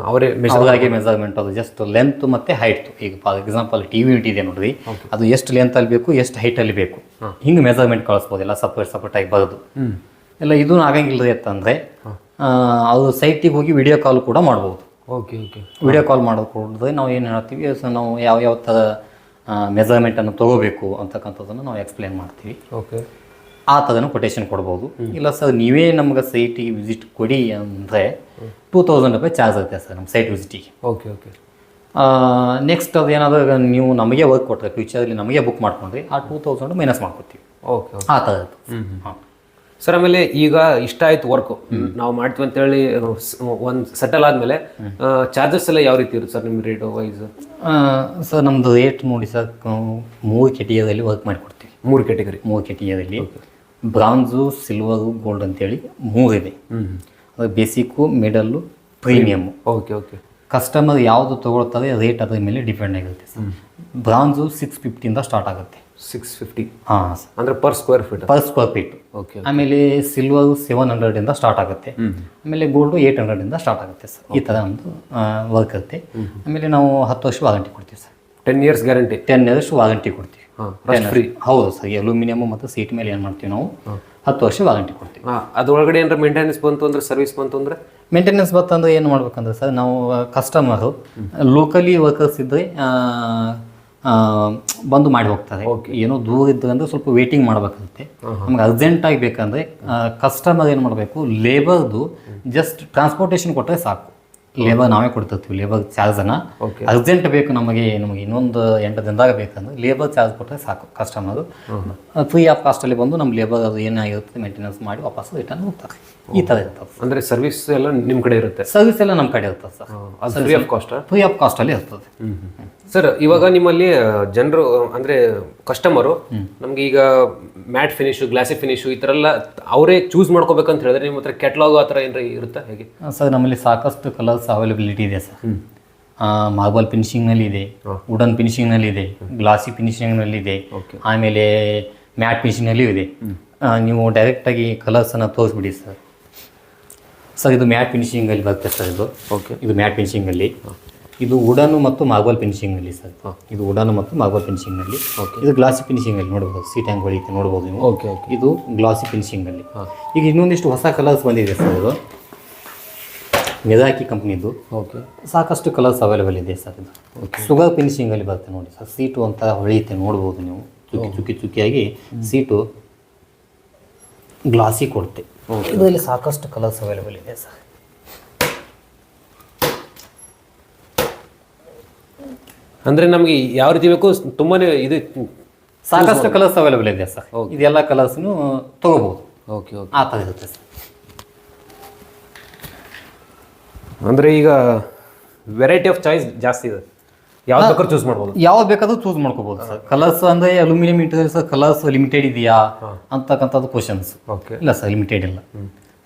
ಅವರೇ ಮೆಜರ್ಮೆಂಟ್, ಅದು ಜಸ್ಟ್ ಲೆಂತ್ ಮತ್ತು ಹೈಟ್. ಈಗ ಫಾರ್ ಎಕ್ಸಾಂಪಲ್ ಟಿವಿ ಯೂನಿಟ್ ಇದೆ ನೋಡ್ರಿ, ಅದು ಎಷ್ಟು ಲೆಂತಲ್ಲಿ ಬೇಕು, ಎಷ್ಟು ಹೈಟಲ್ಲಿ ಬೇಕು, ಹಿಂಗೆ ಮೆಜರ್ಮೆಂಟ್ ಕಳಿಸ್ಬೋದು. ಎಲ್ಲ ಸಪ್ರೇಟ್ ಆಗಿ ಬರೋದು ಎಲ್ಲ. ಇದೂ ಆಗಂಗಿಲ್ಲ ಅಂತಂದರೆ ಅದು ಸೈಟಿಗೆ ಹೋಗಿ ವಿಡಿಯೋ ಕಾಲ್ ಕೂಡ ಮಾಡ್ಬೋದು. Okay okay. ವಿಡಿಯೋ ಕಾಲ್ ಮಾಡಿಕೊಂಡ್ರೆ ನಾವು ಏನು ಹೇಳ್ತೀವಿ, ನಾವು ಯಾವ ಥರ ಮೆಜರ್ಮೆಂಟನ್ನು ತೊಗೋಬೇಕು ಅಂತಕ್ಕಂಥದ್ದನ್ನು ನಾವು ಎಕ್ಸ್ಪ್ಲೇನ್ ಮಾಡ್ತೀವಿ. ಓಕೆ. ಆ ಥರನೂ ಕೊಟೇಶನ್ ಕೊಡ್ಬೋದು. ಇಲ್ಲ ಸರ್, ನೀವೇ ನಮ್ಗೆ ಸೈಟಿಗೆ ವಿಸಿಟ್ ಕೊಡಿ ಅಂದರೆ 2000 ರೂಪಾಯಿ ಚಾರ್ಜ್ ಆಗುತ್ತೆ ಸರ್ ನಮ್ಮ ಸೈಟ್ ವಿಸಿಟಿಗೆ. Okay okay. ನೆಕ್ಸ್ಟ್ ಅದು ಏನಾದರೂ ನೀವು ನಮಗೆ ವರ್ಕ್ ಕೊಟ್ಟರೆ, ಫ್ಯೂಚರಲ್ಲಿ ನಮಗೆ ಬುಕ್ ಮಾಡ್ಕೊಂಡ್ರೆ ಆ 2000 ಮೈನಸ್ ಮಾಡ್ಕೊತೀವಿ. ಓಕೆ. ಆ ಥರ. ಹಾಂ ಸರ್. ಆಮೇಲೆ ಈಗ ಇಷ್ಟ ಆಯ್ತು ವರ್ಕು, ನಾವು ಮಾಡ್ತೀವಿ ಅಂತೇಳಿ ಒಂದು ಸೆಟಲ್ ಆದಮೇಲೆ ಚಾರ್ಜಸ್ ಎಲ್ಲ ಯಾವ ರೀತಿ ಇರುತ್ತೆ ಸರ್ ನಿಮ್ಮ ರೇಟ್ ವೈಸ್? ಸರ್, ನಮ್ಮದು ರೇಟ್ ನೋಡಿ ಸರ್, 3 ಕೆಟಗರಿಯಲ್ಲಿ ವರ್ಕ್ ಮಾಡಿಕೊಡ್ತೀವಿ. 3 ಕೆಟಗರಿ? 3 ಕೆಟಗರಿಯಲ್ಲಿ ಬ್ರಾಂಜು, ಸಿಲ್ವರು, ಗೋಲ್ಡ್ ಅಂತೇಳಿ 3 ಇದೆ. ಅದು basic, middle, premium. Okay okay. Customer ಯಾವುದು ತೊಗೊಳ್ತಾರೆ ರೇಟ್ ಅದರ ಮೇಲೆ ಡಿಪೆಂಡ್ ಆಗಿರುತ್ತೆ ಸರ್. ಬ್ರಾಂಜು 650 ಸ್ಟಾರ್ಟ್ ಆಗುತ್ತೆ. 650? ಹಾಂ ಸರ್. ಅಂದರೆ ಪರ್ ಸ್ಕ್ವೇರ್ ಫೀಟ್? ಓಕೆ. ಆಮೇಲೆ ಸಿಲ್ವರು 700 ಸ್ಟಾರ್ಟ್ ಆಗುತ್ತೆ. ಆಮೇಲೆ ಗೋಲ್ಡು 800 ಸ್ಟಾರ್ಟ್ ಆಗುತ್ತೆ ಸರ್. ಈ ಥರ ಒಂದು ವರ್ಕ್ ಇರುತ್ತೆ. ಆಮೇಲೆ ನಾವು 10 ವರ್ಷ ವಾರಂಟಿ ಕೊಡ್ತೀವಿ sir. 10 years guarantee? 10 years warranty ಕೊಡ್ತೀವಿ. ಫ್ರೀ? ಹೌದು ಸರ್. ಅಲ್ಯೂಮಿನಿಯಮ್ ಮತ್ತು ಸೀಟ್ ಮೇಲೆ ಏನು ಮಾಡ್ತೀವಿ ನಾವು 10 ವರ್ಷ ವಾರಂಟಿ ಕೊಡ್ತೀವಿ. ಅದರೊಳಗಡೆ ಏನಾರ ಮೇಂಟೆನೆನ್ಸ್ ಬಂತು ಅಂದರೆ, ಸರ್ವಿಸ್ ಬಂತು ಅಂದರೆ? ಮೇಂಟೆನೆನ್ಸ್ ಬಂತಂದ್ರೆ ಏನು ಮಾಡ್ಬೇಕಂದ್ರೆ ಸರ್, ನಾವು ಕಸ್ಟಮರು ಲೋಕಲಿ ವರ್ಕರ್ಸ್ ಇದ್ದರೆ ಬಂದು ಮಾಡಿ ಹೋಗ್ತಾರೆ. ಏನೋ ದೂರ ಇದ್ದರೆ ಅಂದರೆ ಸ್ವಲ್ಪ ವೇಟಿಂಗ್ ಮಾಡಬೇಕಾಗುತ್ತೆ. ನಮ್ಗೆ ಅರ್ಜೆಂಟಾಗಿ ಬೇಕಂದರೆ ಕಸ್ಟಮರ್ ಏನು ಮಾಡಬೇಕು, ಲೇಬರ್ದು ಜಸ್ಟ್ ಟ್ರಾನ್ಸ್ಪೋರ್ಟೇಷನ್ ಕೊಟ್ಟರೆ ಸಾಕು. ಲೇಬರ್ ನಾವೇ ಕೊಡ್ತಿರ್ತೀವಿ. ಲೇಬರ್ ಚಾರ್ಜನ್ನು ಅರ್ಜೆಂಟ್ ಬೇಕು ನಮಗೆ ಇನ್ನೊಂದು 8 ದಿನದಾಗ ಬೇಕಂದ್ರೆ ಲೇಬರ್ ಚಾರ್ಜ್ ಕೊಟ್ಟರೆ ಸಾಕು. ಕಸ್ಟಮರು ಫ್ರೀ ಆಫ್ ಕಾಸ್ಟಲ್ಲಿ ಬಂದು ನಮ್ಮ ಲೇಬರ್ ಅದು ಏನಾಗಿರುತ್ತೆ ಮೇಂಟೆನೆನ್ಸ್ ಮಾಡಿ ವಾಪಸ್ ರಿಟರ್ನ್ ಹೋಗ್ತಾರೆ. ಈ ಥರ ಇರ್ತದೆ. ಅಂದರೆ ಸರ್ವಿಸ್ ಎಲ್ಲ ನಿಮ್ಮ ಕಡೆ ಇರುತ್ತೆ? ಸರ್ವಿಸ್ ಎಲ್ಲ ನಮ್ಮ ಕಡೆ ಇರ್ತದೆ ಸರ್. ಅದು free of cost? Free of ಕಾಸ್ಟಲ್ಲಿ ಇರ್ತದೆ ಸರ್. ಇವಾಗ ನಿಮ್ಮಲ್ಲಿ ಜನರು ಅಂದರೆ ಕಸ್ಟಮರು ನಮ್ಗೆ ಈಗ ಮ್ಯಾಟ್ ಫಿನಿಶು, ಗ್ಲಾಸಿ ಫಿನಿಶು ಈ ಥರ ಎಲ್ಲ ಅವರೇ ಚೂಸ್ ಮಾಡ್ಕೋಬೇಕಂತ ಹೇಳಿದ್ರೆ ನಿಮ್ಮ ಹತ್ರ ಕ್ಯಾಟ್ಲಾಗ್ ಆ ಥರ ಏನಾರ ಇರುತ್ತಾ ಹೇಗೆ? ಸರ್ ನಮ್ಮಲ್ಲಿ ಸಾಕಷ್ಟು ಕಲರ್ಸ್ ಅವೈಲಬಿಲಿಟಿ ಇದೆ ಸರ್. ಮಾರ್ಬಲ್ ಫಿನಿಶಿಂಗ್ನಲ್ಲಿ ಇದೆ, ವುಡನ್ ಫಿನಿಶಿಂಗ್ನಲ್ಲಿ ಇದೆ, ಗ್ಲಾಸಿ ಫಿನಿಶಿಂಗ್ನಲ್ಲಿ ಇದೆ, ಆಮೇಲೆ ಮ್ಯಾಟ್ ಫಿನಿಶಿಂಗ್ನಲ್ಲಿಯೂ ಇದೆ. ನೀವು ಡೈರೆಕ್ಟಾಗಿ ಕಲರ್ಸನ್ನು ತೋರಿಸ್ಬಿಡಿ ಸರ್. ಸರ್ ಇದು ಮ್ಯಾಟ್ ಫಿನಿಶಿಂಗಲ್ಲಿ ಬರುತ್ತೆ ಸರ್. ಇದು ಇದು ಮ್ಯಾಟ್ ಫಿನಿಶಿಂಗಲ್ಲಿ, ಇದು ವುಡನ್ ಮತ್ತು ಮಾರ್ಬಲ್ ಫಿನಿಶಿಂಗ್ನಲ್ಲಿ ಸರ್. ಇದು ವುಡನ್ ಮತ್ತು ಮಾರ್ಬಲ್ ಫಿನಿಶಿಂಗ್ನಲ್ಲಿ. ಇದು ಗ್ಲಾಸಿ ಫಿನಿಶಿಂಗಲ್ಲಿ ನೋಡ್ಬೋದು. ಸೀಟ್ ಹ್ಯಾಂಗ್ ಹೊಳಿತೆ ನೋಡ್ಬೋದು ನೀವು. ಇದು ಗ್ಲಾಸಿ ಫಿನಿಶಿಂಗಲ್ಲಿ. ಈಗ ಇನ್ನೊಂದಿಷ್ಟು ಹೊಸ ಕಲರ್ಸ್ ಬಂದಿದೆ ಸರ್. ಇದು ಮೆದಾಕಿ ಕಂಪ್ನಿದು ಸಾಕಷ್ಟು ಕಲರ್ಸ್ ಅವೈಲೇಬಲ್ ಇದೆ ಸರ್. ಇದು ಶುಗರ್ ಫಿನಿಶಿಂಗಲ್ಲಿ ಬರುತ್ತೆ ನೋಡಿ ಸರ್. ಸೀಟು ಅಂತ ಹೊಳೆಯುತ್ತೆ ನೋಡ್ಬೋದು ನೀವು. ಚುಕ್ಕಿಯಾಗಿ ಸೀಟು ಗ್ಲಾಸಿ ಕೊಡುತ್ತೆ. ಇದರಲ್ಲಿ ಸಾಕಷ್ಟು ಕಲರ್ಸ್ ಅವೈಲೇಬಲ್ ಇದೆ ಸರ್. ಅಂದರೆ ನಮಗೆ ಯಾವ ರೀತಿ ಬೇಕು ತುಂಬಾ ಇದು ಸಾಕಷ್ಟು ಕಲರ್ಸ್ ಅವೈಲೇಬಲ್ ಇದೆ ಸರ್. ಇದೆಲ್ಲ ಕಲರ್ಸ್ನು ತೊಗೋಬೋದು. ಆ ಥರ ಇರುತ್ತೆ ಸರ್. ಅಂದರೆ ಈಗ ವೆರೈಟಿ ಆಫ್ ಚಾಯ್ಸ್ ಜಾಸ್ತಿ ಇದೆ. ಯಾವ್ದು ಬೇಕಾದ್ರೂ ಚೂಸ್ ಮಾಡ್ಬೋದು. ಯಾವ್ದು ಬೇಕಾದ್ರೂ ಚೂಸ್ ಮಾಡ್ಕೋಬೋದು ಸರ್. ಕಲರ್ಸ್ ಅಂದರೆ ಅಲ್ಯೂಮಿನಿಯಂ ಇಂಟೀರಿಯರ್ಸ್ ಕಲರ್ಸ್ ಲಿಮಿಟೆಡ್ ಇದೆಯಾ ಅಂತಕ್ಕಂಥದ್ದು ಕ್ವಶನ್ಸ್. ಇಲ್ಲ ಸರ್, ಲಿಮಿಟೆಡ್ ಇಲ್ಲ.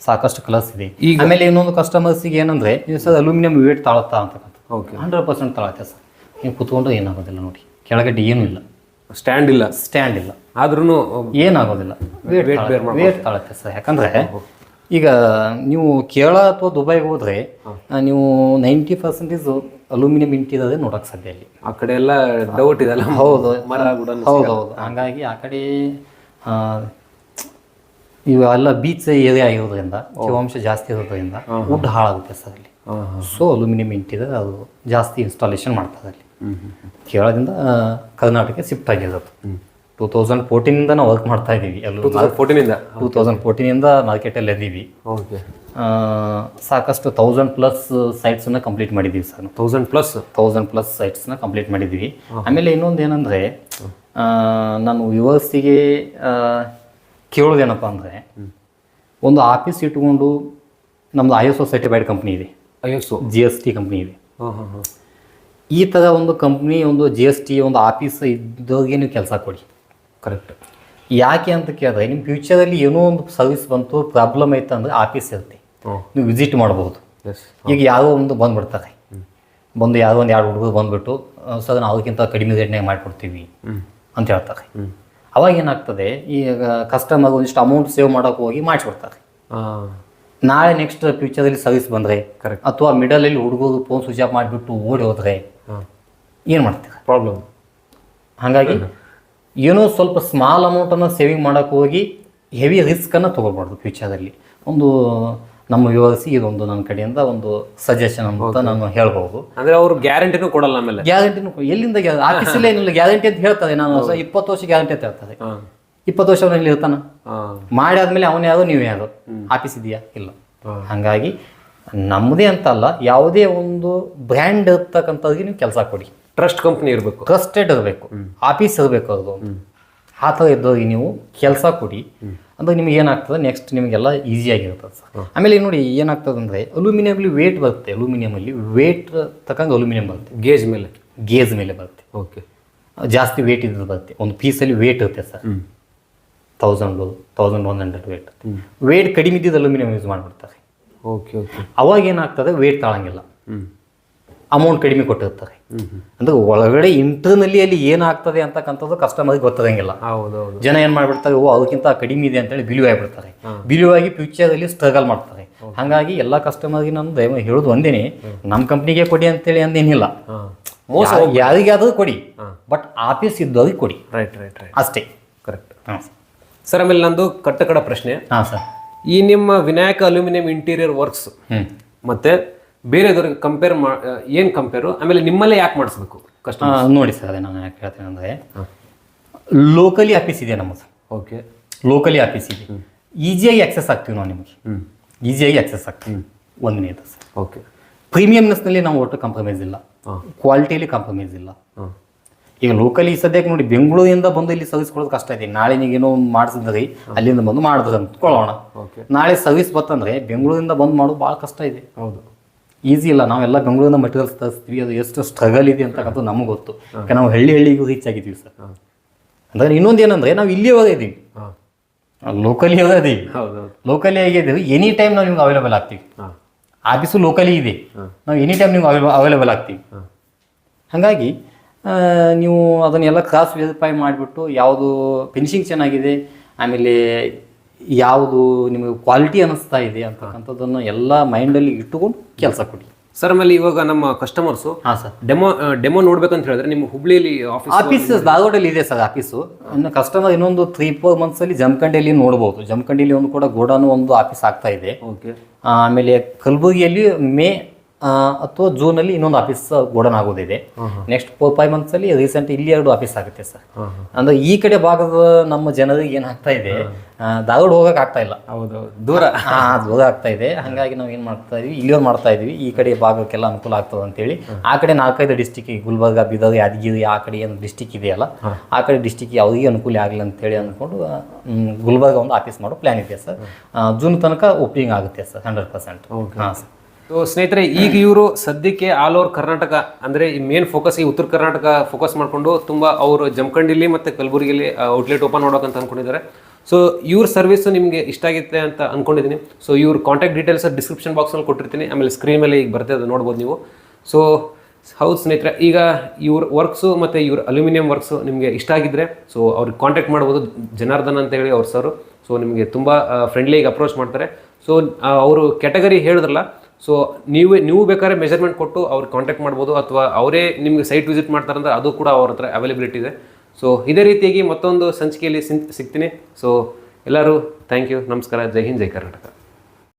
ಸಾಕಷ್ಟು ಕಲರ್ಸ್ ಇದೆ. ಆಮೇಲೆ ಇನ್ನೊಂದು ಕಸ್ಟಮರ್ಸಿಗೆ ಏನಂದರೆ ನೀವು ಸರ್ ಅಲ್ಯೂಮಿನಿಯಂ ವೇಟ್ ತಾಳುತ್ತಾ ಅಂತಕ್ಕಂಥ 100% ತಾಳುತ್ತೆ ಸರ್. ನೀವು ಕುತ್ಕೊಂಡು ಏನಾಗೋದಿಲ್ಲ ನೋಡಿ. ಕೆಳಗಡೆ ಏನೂ ಇಲ್ಲ, ಸ್ಟ್ಯಾಂಡ್ ಇಲ್ಲ ಆದ್ರೂ ಏನಾಗೋದಿಲ್ಲ. ವೇಟ್ ತಾಳುತ್ತೆ ಸರ್. ಯಾಕಂದರೆ ಈಗ ನೀವು ಕೇರಳ ಅಥವಾ ದುಬೈಗೆ ಹೋದರೆ ನೀವು 90% ಅಲ್ಯೂಮಿನಿಯಂ ಇಂಟೀರಿಯರ್ ನೋಡೋಕೆ ಸಾಧ್ಯ ಇಲ್ಲಿ. ಆ ಕಡೆ ಎಲ್ಲ ಡೌಟ್ ಇದೆಲ್ಲ. ಹೌದು. ಹಾಗಾಗಿ ಆ ಕಡೆ ಇವೆಲ್ಲ ಬೀಚ್ ಏರಿಯಾ ಇರೋದ್ರಿಂದ ತೇವಾಂಶ ಜಾಸ್ತಿ ಇರೋದ್ರಿಂದ ವುಡ್ ಹಾಳಾಗುತ್ತೆ ಸರ್ ಅಲ್ಲಿ. ಸೊ ಅಲ್ಯೂಮಿನಿಯಂ ಇಂಟೀರಿಯರ್ ಅದು ಜಾಸ್ತಿ ಇನ್ಸ್ಟಾಲೇಷನ್ ಮಾಡ್ತಾರೆ ಅಲ್ಲಿ. ಕೇರಳದಿಂದ ಕರ್ನಾಟಕಕ್ಕೆ ಶಿಫ್ಟ್ ಆಗಿರೋದು 2014 ನಾವು ವರ್ಕ್ ಮಾಡ್ತಾ ಇದ್ದೀವಿ. 2014 ಮಾರ್ಕೆಟಲ್ಲಿ ಇದ್ದೀವಿ. ಸಾಕಷ್ಟು 1000+ ಸೈಟ್ಸನ್ನ ಕಂಪ್ಲೀಟ್ ಮಾಡಿದ್ದೀವಿ ಸರ್. 1000+ ಸೈಟ್ಸ್ನ ಕಂಪ್ಲೀಟ್ ಮಾಡಿದ್ದೀವಿ. ಆಮೇಲೆ ಇನ್ನೊಂದು ಏನಂದರೆ ನಾನು ವ್ಯೂವರ್ಸಿಗೆ ಕೇಳೋದೇನಪ್ಪ ಅಂದರೆ, ಒಂದು ಆಫೀಸ್ ಇಟ್ಕೊಂಡು ನಮ್ಮದು ISO ಸರ್ಟಿಫೈಡ್ ಕಂಪ್ನಿ ಇದೆ, GST ಕಂಪ್ನಿ ಇದೆ. ಈ ಥರ ಒಂದು ಕಂಪ್ನಿ, ಒಂದು GST ಒಂದು ಆಫೀಸ್ ಇದ್ದವ್ರಿಗೆ ನೀವು ಕೆಲಸ ಕೊಡಿ. ಕರೆಕ್ಟ್. ಯಾಕೆ ಅಂತ ಕೇಳಿದ್ರೆ ನಿಮ್ಮ ಫ್ಯೂಚರಲ್ಲಿ ಏನೋ ಒಂದು ಸರ್ವಿಸ್ ಬಂತು, ಪ್ರಾಬ್ಲಮ್ ಐತೆ ಅಂದರೆ ಆಫೀಸ್ ಇರುತ್ತೆ, ನೀವು ವಿಸಿಟ್ ಮಾಡ್ಬೋದು. ಈಗ ಯಾರೋ ಒಂದು ಬಂದುಬಿಡ್ತಾರೆ, ಬಂದು ಯಾರೋ ಒಂದು 2 ಹುಡುಗರು ಬಂದುಬಿಟ್ಟು ಸರ್ ನಾವು ಅದಕ್ಕಿಂತ ಕಡಿಮೆ ರೇಟ್ನಾಗ ಮಾಡಿಕೊಡ್ತೀವಿ ಅಂತ ಹೇಳ್ತಾರೆ. ಅವಾಗ ಏನಾಗ್ತದೆ, ಈಗ ಕಸ್ಟಮರ್ ಒಂದಿಷ್ಟು ಅಮೌಂಟ್ ಸೇವ್ ಮಾಡೋಕೆ ಹೋಗಿ ಮಾಡಿಸ್ಬಿಡ್ತಾರೆ. ನಾಳೆ ನೆಕ್ಸ್ಟ್ ಫ್ಯೂಚರಲ್ಲಿ ಸರ್ವಿಸ್ ಬಂದರೆ ಅಥವಾ ಮಿಡಲಲ್ಲಿ ಹುಡುಗರು ಫೋನ್ ಸ್ವಿಚ್ ಆಫ್ ಮಾಡಿಬಿಟ್ಟು ಓಡಿ ಹೋದರೆ ಏನು ಮಾಡ್ತಾರೆ? ಪ್ರಾಬ್ಲಮ್. ಹಾಗಾಗಿ ಏನೋ ಸ್ವಲ್ಪ ಸ್ಮಾಲ್ ಅಮೌಂಟನ್ನು ಸೇವಿಂಗ್ ಮಾಡೋಕೆ ಹೋಗಿ ಹೆವಿ ರಿಸ್ಕನ್ನು ತೊಗೊಳ್ಬಾರ್ದು ಫ್ಯೂಚರಲ್ಲಿ. ಒಂದು ನಮ್ಮ ವ್ಯೂವರ್ಸಿಗೆ ಇದೊಂದು ನನ್ನ ಕಡೆಯಿಂದ ಒಂದು ಸಜೆಷನ್ ಅಂತ ನಾನು ಹೇಳ್ಬೋದು. ಅಂದರೆ ಅವರು ಗ್ಯಾರಂಟಿನೂ ಕೊಡಲ್ಲ. ಆಮೇಲೆ ಗ್ಯಾರಂಟಿನೂ ಎಲ್ಲಿಂದ ಆಫೀಸಲ್ಲೇ ಏನಿಲ್ಲ ಗ್ಯಾರಂಟಿ ಅಂತ ಹೇಳ್ತಾರೆ. ನಾನು 20 ವರ್ಷ ಗ್ಯಾರಂಟಿ ಅಂತ ಹೇಳ್ತಾರೆ. 20 ವರ್ಷ ಅವನಲ್ಲಿ ಇರ್ತಾನ, ಮಾಡಿ ಆದ್ಮೇಲೆ ಅವನು ಯಾರು ನೀವು ಯಾರು, ಆಫೀಸ್ ಇದೆಯಾ? ಇಲ್ಲ. ಹಾಗಾಗಿ ನಮ್ಮದೇ ಅಂತಲ್ಲ, ಯಾವುದೇ ಒಂದು ಬ್ರ್ಯಾಂಡ್ ಇರ್ತಕ್ಕಂಥದ್ರಿಗೆ ನೀವು ಕೆಲಸ ಕೊಡಿ. ಟ್ರಸ್ಟ್ ಕಂಪ್ನಿ ಇರಬೇಕು, ಟ್ರಸ್ಟೆಡ್ ಇರಬೇಕು, ಆಫೀಸ್ ಇರಬೇಕು. ಅದು ಆ ಥರ ಇದ್ದವ್ರಿಗೆ ನೀವು ಕೆಲಸ ಕೊಡಿ ಅಂದ್ರೆ ನಿಮ್ಗೆ ಏನಾಗ್ತದೆ, ನೆಕ್ಸ್ಟ್ ನಿಮಗೆಲ್ಲ ಈಸಿಯಾಗಿರ್ತದೆ ಸರ್. ಆಮೇಲೆ ನೋಡಿ ಏನಾಗ್ತದೆ ಅಂದರೆ, ಅಲ್ಯೂಮಿನಿಯಮಲ್ಲಿ ವೇಟ್ ಬರುತ್ತೆ. ಅಲ್ಯೂಮಿನಿಯಮಲ್ಲಿ ವೇಟ್ ತಕ್ಕಂಗೆ ಅಲ್ಯೂಮಿನಿಯಂ ಬರುತ್ತೆ. ಗೇಜ್ ಮೇಲೆ ಬರುತ್ತೆ. ಓಕೆ. ಜಾಸ್ತಿ ವೇಟ್ ಇದ್ದು ಬರುತ್ತೆ. ಒಂದು ಪೀಸಲ್ಲಿ ವೇಟ್ ಇರುತ್ತೆ ಸರ್, 1100 ವೇಟ್ ಕಡಿಮೆ ಇದ್ದಿದ್ದು ಅಲ್ಯೂಮಿನಿಯಂ ಯೂಸ್ ಮಾಡಿಬಿಡ್ತಾರೆ. ಅವಾಗ ಏನಾಗ್ತದೆ, ವೇಟ್ ತಾಳಂಗಿಲ್ಲ, ಅಮೌಂಟ್ ಕಡಿಮೆ ಕೊಟ್ಟಿರ್ತಾರೆ. ಅಂದ್ರೆ ಒಳಗಡೆ ಇಂಟರ್ನಲ್ಲಿ ಅಲ್ಲಿ ಏನಾಗ್ತದೆ ಅಂತಕ್ಕಂಥದ್ದು ಕಸ್ಟಮರ್ಗೆ ಗೊತ್ತದಂಗಿಲ್ಲ. ಜನ ಏನು ಮಾಡಿಬಿಡ್ತಾರೆ, ಅದಕ್ಕಿಂತ ಕಡಿಮೆ ಇದೆ ಅಂತೇಳಿ ಬಿಲೀವ್ ಆಗಿಬಿಡ್ತಾರೆ. ಬಿಲೀವ್ ಆಗಿ ಫ್ಯೂಚರಲ್ಲಿ ಸ್ಟ್ರಗಲ್ ಮಾಡ್ತಾರೆ. ಹಾಗಾಗಿ ಎಲ್ಲ ಕಸ್ಟಮರ್ಗೆ ನಾನು ಹೇಳೋದು ಒಂದೇನೆ, ನಮ್ಮ ಕಂಪ್ನಿಗೆ ಕೊಡಿ ಅಂತೇಳಿ ಅಂದೇನಿಲ್ಲ, ಯಾರಿಗಾದ್ರೂ ಕೊಡಿ, ಬಟ್ ಆಫೀಸ್ ಇದ್ದವ್ರಿಗೆ ಕೊಡಿ. ರೈಟ್. ಅಷ್ಟೇ. ಕರೆಕ್ಟ್. ಸರ್, ಆಮೇಲೆ ನಂದು ಕಟ್ಟ ಕಡೆ ಪ್ರಶ್ನೆ. ಸರ್, ಈ ನಿಮ್ಮ ವಿನಾಯಕ ಅಲ್ಯೂಮಿನಿಯಂ ಇಂಟೀರಿಯರ್ ವರ್ಕ್ಸ್ ಮತ್ತೆ ಬೇರೆದವ್ರಿಗೆ ಏನು ಕಂಪೇರು, ಆಮೇಲೆ ನಿಮ್ಮಲ್ಲೇ ಯಾಕೆ ಮಾಡಿಸ್ಬೇಕು ಕಸ್ಟಮರ್? ನೋಡಿ ಸರ್, ಅದೇ ನಾನು ಯಾಕೆ ಹೇಳ್ತೇನೆ ಅಂದರೆ, ಲೋಕಲಿ ಆಫೀಸ್ ಇದೆ ನಮ್ಮದು. ಓಕೆ. ಲೋಕಲಿ ಆಫೀಸ್ ಇದೆ, ಈಸಿಯಾಗಿ ಆಕ್ಸೆಸ್ ಆಗ್ತೀವಿ ನಾವು ನಿಮಗೆ. ಈಸಿಯಾಗಿ ಆಕ್ಸೆಸ್ ಆಗ್ತೀವಿ. ಒಂದನೇದು ಸರ್. ಓಕೆ. ಪ್ರೀಮಿಯಮ್ನೆಸ್ನಲ್ಲಿ ನಾವು ಒಟ್ಟು ಕಾಂಪ್ರಮೈಸ್ ಇಲ್ಲ, ಕ್ವಾಲಿಟಿಯಲ್ಲಿ ಕಾಂಪ್ರಮೈಸ್ ಇಲ್ಲ. ಈಗ ಲೋಕಲಿ ಸದ್ಯಕ್ಕೆ ನೋಡಿ ಬೆಂಗಳೂರಿಂದ ಬಂದು ಇಲ್ಲಿ ಸರ್ವಿಸ್ ಕೊಡೋದು ಕಷ್ಟ ಇದೆ. ನಾಳೆ ನೀವೇನೋ ಮಾಡಿಸಿದ್ರಿ ಅಲ್ಲಿಂದ ಬಂದು ಮಾಡಿದ್ರೆ ಅಂದ್ಕೊಳ್ಳೋಣ, ನಾಳೆ ಸರ್ವಿಸ್ ಬರ್ತಂದ್ರೆ ಬೆಂಗಳೂರಿಂದ ಬಂದು ಮಾಡೋದು ಭಾಳ ಕಷ್ಟ ಇದೆ. ಹೌದು, ಈಸಿ ಇಲ್ಲ. ನಾವೆಲ್ಲ ಬೆಂಗಳೂರಿಂದ ಮಟೀರಿಯಲ್ಸ್ ತರಿಸ್ತೀವಿ, ಅದು ಎಷ್ಟು ಸ್ಟ್ರಗಲ್ ಇದೆ ಅಂತಕ್ಕಂಥದ್ದು ನಮಗೆ ಗೊತ್ತು. ಯಾಕೆ ನಾವು ಹಳ್ಳಿಗೂ ರೀಚ್ ಆಗಿದ್ದೀವಿ ಸರ್. ಅಂದರೆ ಇನ್ನೊಂದು ಏನಂದರೆ ನಾವು ಇಲ್ಲಿಯವರೇ ಇದ್ದೀವಿ, ಲೋಕಲಿ ಅವರೇ ಲೋಕಲಿ ಆಗಿದ್ದೀವಿ. ಎನಿ ಟೈಮ್ ನಾವು ನಿಮ್ಗೆ ಅವೈಲೇಬಲ್ ಆಗ್ತೀವಿ. ಆಫೀಸು ಲೋಕಲಿ ಇದೆ, ನಾವು ಎನಿ ಟೈಮ್ ನಿಮ್ಗೆ ಅವೈಲೇಬಲ್ ಆಗ್ತೀವಿ. ಹಾಗಾಗಿ ನೀವು ಅದನ್ನೆಲ್ಲ ಕ್ರಾಸ್ ವೆರಿಫೈ ಮಾಡಿಬಿಟ್ಟು ಯಾವುದು ಫಿನಿಶಿಂಗ್ ಚೆನ್ನಾಗಿದೆ, ಆಮೇಲೆ ಯಾವುದು ನಿಮಗೆ ಕ್ವಾಲಿಟಿ ಅನ್ನಿಸ್ತಾ ಇದೆ ಅಂತಕ್ಕಂಥದ್ದನ್ನು ಎಲ್ಲ ಮೈಂಡಲ್ಲಿ ಇಟ್ಟುಕೊಂಡು ಕೆಲಸ ಕೊಡಿ ಸರ್. ಆಮೇಲೆ ಇವಾಗ ನಮ್ಮ ಕಸ್ಟಮರ್ಸು ಹಾಂ ಸರ್ ಡೆಮೋ ನೋಡ್ಬೇಕಂತ ಹೇಳಿದ್ರೆ ನಿಮ್ಮ ಹುಬ್ಳಿಯಲ್ಲಿ ಆಫೀಸ್ ಧಾರವಾಡಲ್ಲಿ ಇದೆ ಸರ್ ಆಫೀಸು. ಇನ್ನು ಕಸ್ಟಮರ್ ಇನ್ನೊಂದು 3-4 ಮಂತ್ಸಲ್ಲಿ ಜಮಖಂಡಿಯಲ್ಲಿ ನೋಡ್ಬೋದು. ಜಮಖಂಡಿಯಲ್ಲಿ ಒಂದು ಕೂಡ ಗೋಡಾನು ಒಂದು ಆಫೀಸ್ ಆಗ್ತಾ ಇದೆ. ಓಕೆ. ಆಮೇಲೆ ಕಲಬುರಗಿಯಲ್ಲಿ ಮೇ ಅಥವಾ ಜೂನಲ್ಲಿ ಇನ್ನೊಂದು ಆಫೀಸ್ ಗೋಡನ್ ಆಗೋದಿದೆ. ನೆಕ್ಸ್ಟ್ 4-5 ಮಂತ್ಸಲ್ಲಿ ರೀಸೆಂಟ್ ಇಲ್ಲಿ 2 ಆಫೀಸ್ ಆಗುತ್ತೆ ಸರ್. ಅಂದ್ರೆ ಈ ಕಡೆ ಭಾಗದ ನಮ್ಮ ಜನರಿಗೆ ಏನಾಗ್ತಾ ಇದೆ, ಧಾರವಾಡ ಹೋಗಕ್ಕೆ ಆಗ್ತಾ ಇಲ್ಲ. ಹೌದು, ದೂರ ದೂರ ಆಗ್ತಾ ಇದೆ. ಹಾಗಾಗಿ ನಾವು ಏನು ಮಾಡ್ತಾ ಇದೀವಿ, ಇಲ್ಲಿಯವ್ರು ಮಾಡ್ತಾ ಇದೀವಿ. ಈ ಕಡೆ ಭಾಗಕ್ಕೆಲ್ಲ ಅನುಕೂಲ ಆಗ್ತದೆ ಅಂತೇಳಿ ಆ ಕಡೆ 4-5 ಡಿಸ್ಟಿಕ್, ಗುಲ್ಬರ್ಗ, ಬೀದರ್, ಯಾದಗಿರಿ ಆ ಕಡೆ ಏನು ಡಿಸ್ಟಿಕ್ ಇದೆಯಲ್ಲ ಆ ಕಡೆ ಡಿಸ್ಟಿಕ್ ಯಾವುದಿಗೆ ಅನುಕೂಲ ಆಗಲಿ ಅಂತೇಳಿ ಅಂದ್ಕೊಂಡು ಗುಲ್ಬರ್ಗ ಒಂದು ಆಫೀಸ್ ಮಾಡೋ ಪ್ಲ್ಯಾನ್ ಇದೆ ಸರ್. ಜೂನ್ ತನಕ ಓಪನಿಂಗ್ ಆಗುತ್ತೆ ಸರ್ 100%. ಹಾಂ ಸರ್. ಸೊ ಸ್ನೇಹಿತರೆ, ಈಗ ಇವರು ಸದ್ಯಕ್ಕೆ ಆಲ್ ಓವರ್ ಕರ್ನಾಟಕ ಅಂದರೆ ಈ ಮೇನ್ ಫೋಕಸ್ ಈ ಉತ್ತರ ಕರ್ನಾಟಕ ಫೋಕಸ್ ಮಾಡಿಕೊಂಡು ತುಂಬ ಅವರು ಜಮಖಂಡಿಲಿ ಮತ್ತು ಕಲಬುರಗಿಲಿ ಔಟ್ಲೆಟ್ ಓಪನ್ ಮಾಡೋಕಂತ ಅಂದ್ಕೊಂಡಿದ್ದಾರೆ. ಸೊ ಇವ್ರ ಸರ್ವಿಸ್ ನಿಮಗೆ ಇಷ್ಟ ಆಗುತ್ತೆ ಅಂತ ಅಂದ್ಕೊಂಡಿದ್ದೀನಿ. ಸೊ ಇವ್ರ ಕಾಂಟ್ಯಾಕ್ಟ್ ಡೀಟೇಲ್ಸ್ ಡಿಸ್ಕ್ರಿಪ್ಷನ್ ಬಾಕ್ಸಲ್ಲಿ ಕೊಟ್ಟಿರ್ತೀನಿ, ಆಮೇಲೆ ಸ್ಕ್ರೀನ್ ಮೇಲೆ ಈಗ ಬರ್ತದೆ, ಅದು ನೋಡ್ಬೋದು ನೀವು. ಸೊ ಹೌದು ಸ್ನೇಹಿತರೆ, ಈಗ ಇವ್ರ ವರ್ಕ್ಸು ಮತ್ತು ಇವ್ರ ಅಲ್ಯೂಮಿನಿಯಂ ವರ್ಕ್ಸು ನಿಮಗೆ ಇಷ್ಟ ಆಗಿದ್ದರೆ ಸೊ ಅವ್ರಿಗೆ ಕಾಂಟ್ಯಾಕ್ಟ್ ಮಾಡ್ಬೋದು. ಜನಾರ್ದನ್ ಅಂತ ಹೇಳಿ ಅವ್ರ ಸರು. ಸೊ ನಿಮಗೆ ತುಂಬ ಫ್ರೆಂಡ್ಲಿಯಾಗಿ ಅಪ್ರೋಚ್ ಮಾಡ್ತಾರೆ. ಸೊ ಅವರು ಕ್ಯಾಟಗರಿ ಹೇಳಿದ್ರಲ್ಲ, ಸೊ ನೀವು ಬೇಕಾದ್ರೆ ಮೆಜರ್ಮೆಂಟ್ ಕೊಟ್ಟು ಅವ್ರಿಗೆ ಕಾಂಟ್ಯಾಕ್ಟ್ ಮಾಡ್ಬೋದು, ಅಥವಾ ಅವರೇ ನಿಮಗೆ ಸೈಟ್ ವಿಸಿಟ್ ಮಾಡ್ತಾರಂದ್ರೆ ಅದು ಕೂಡ ಅವ್ರ ಹತ್ರ ಅವೈಲಬಿಲಿಟಿ ಇದೆ. ಸೊ ಇದೇ ರೀತಿಯಾಗಿ ಮತ್ತೊಂದು ಸಂಚಿಕೆಯಲ್ಲಿ ಸಿಗ್ತೀನಿ. ಸೊ ಎಲ್ಲರೂ ಥ್ಯಾಂಕ್ ಯು, ನಮಸ್ಕಾರ, ಜೈ ಹಿಂದ್, ಜೈ ಕರ್ನಾಟಕ.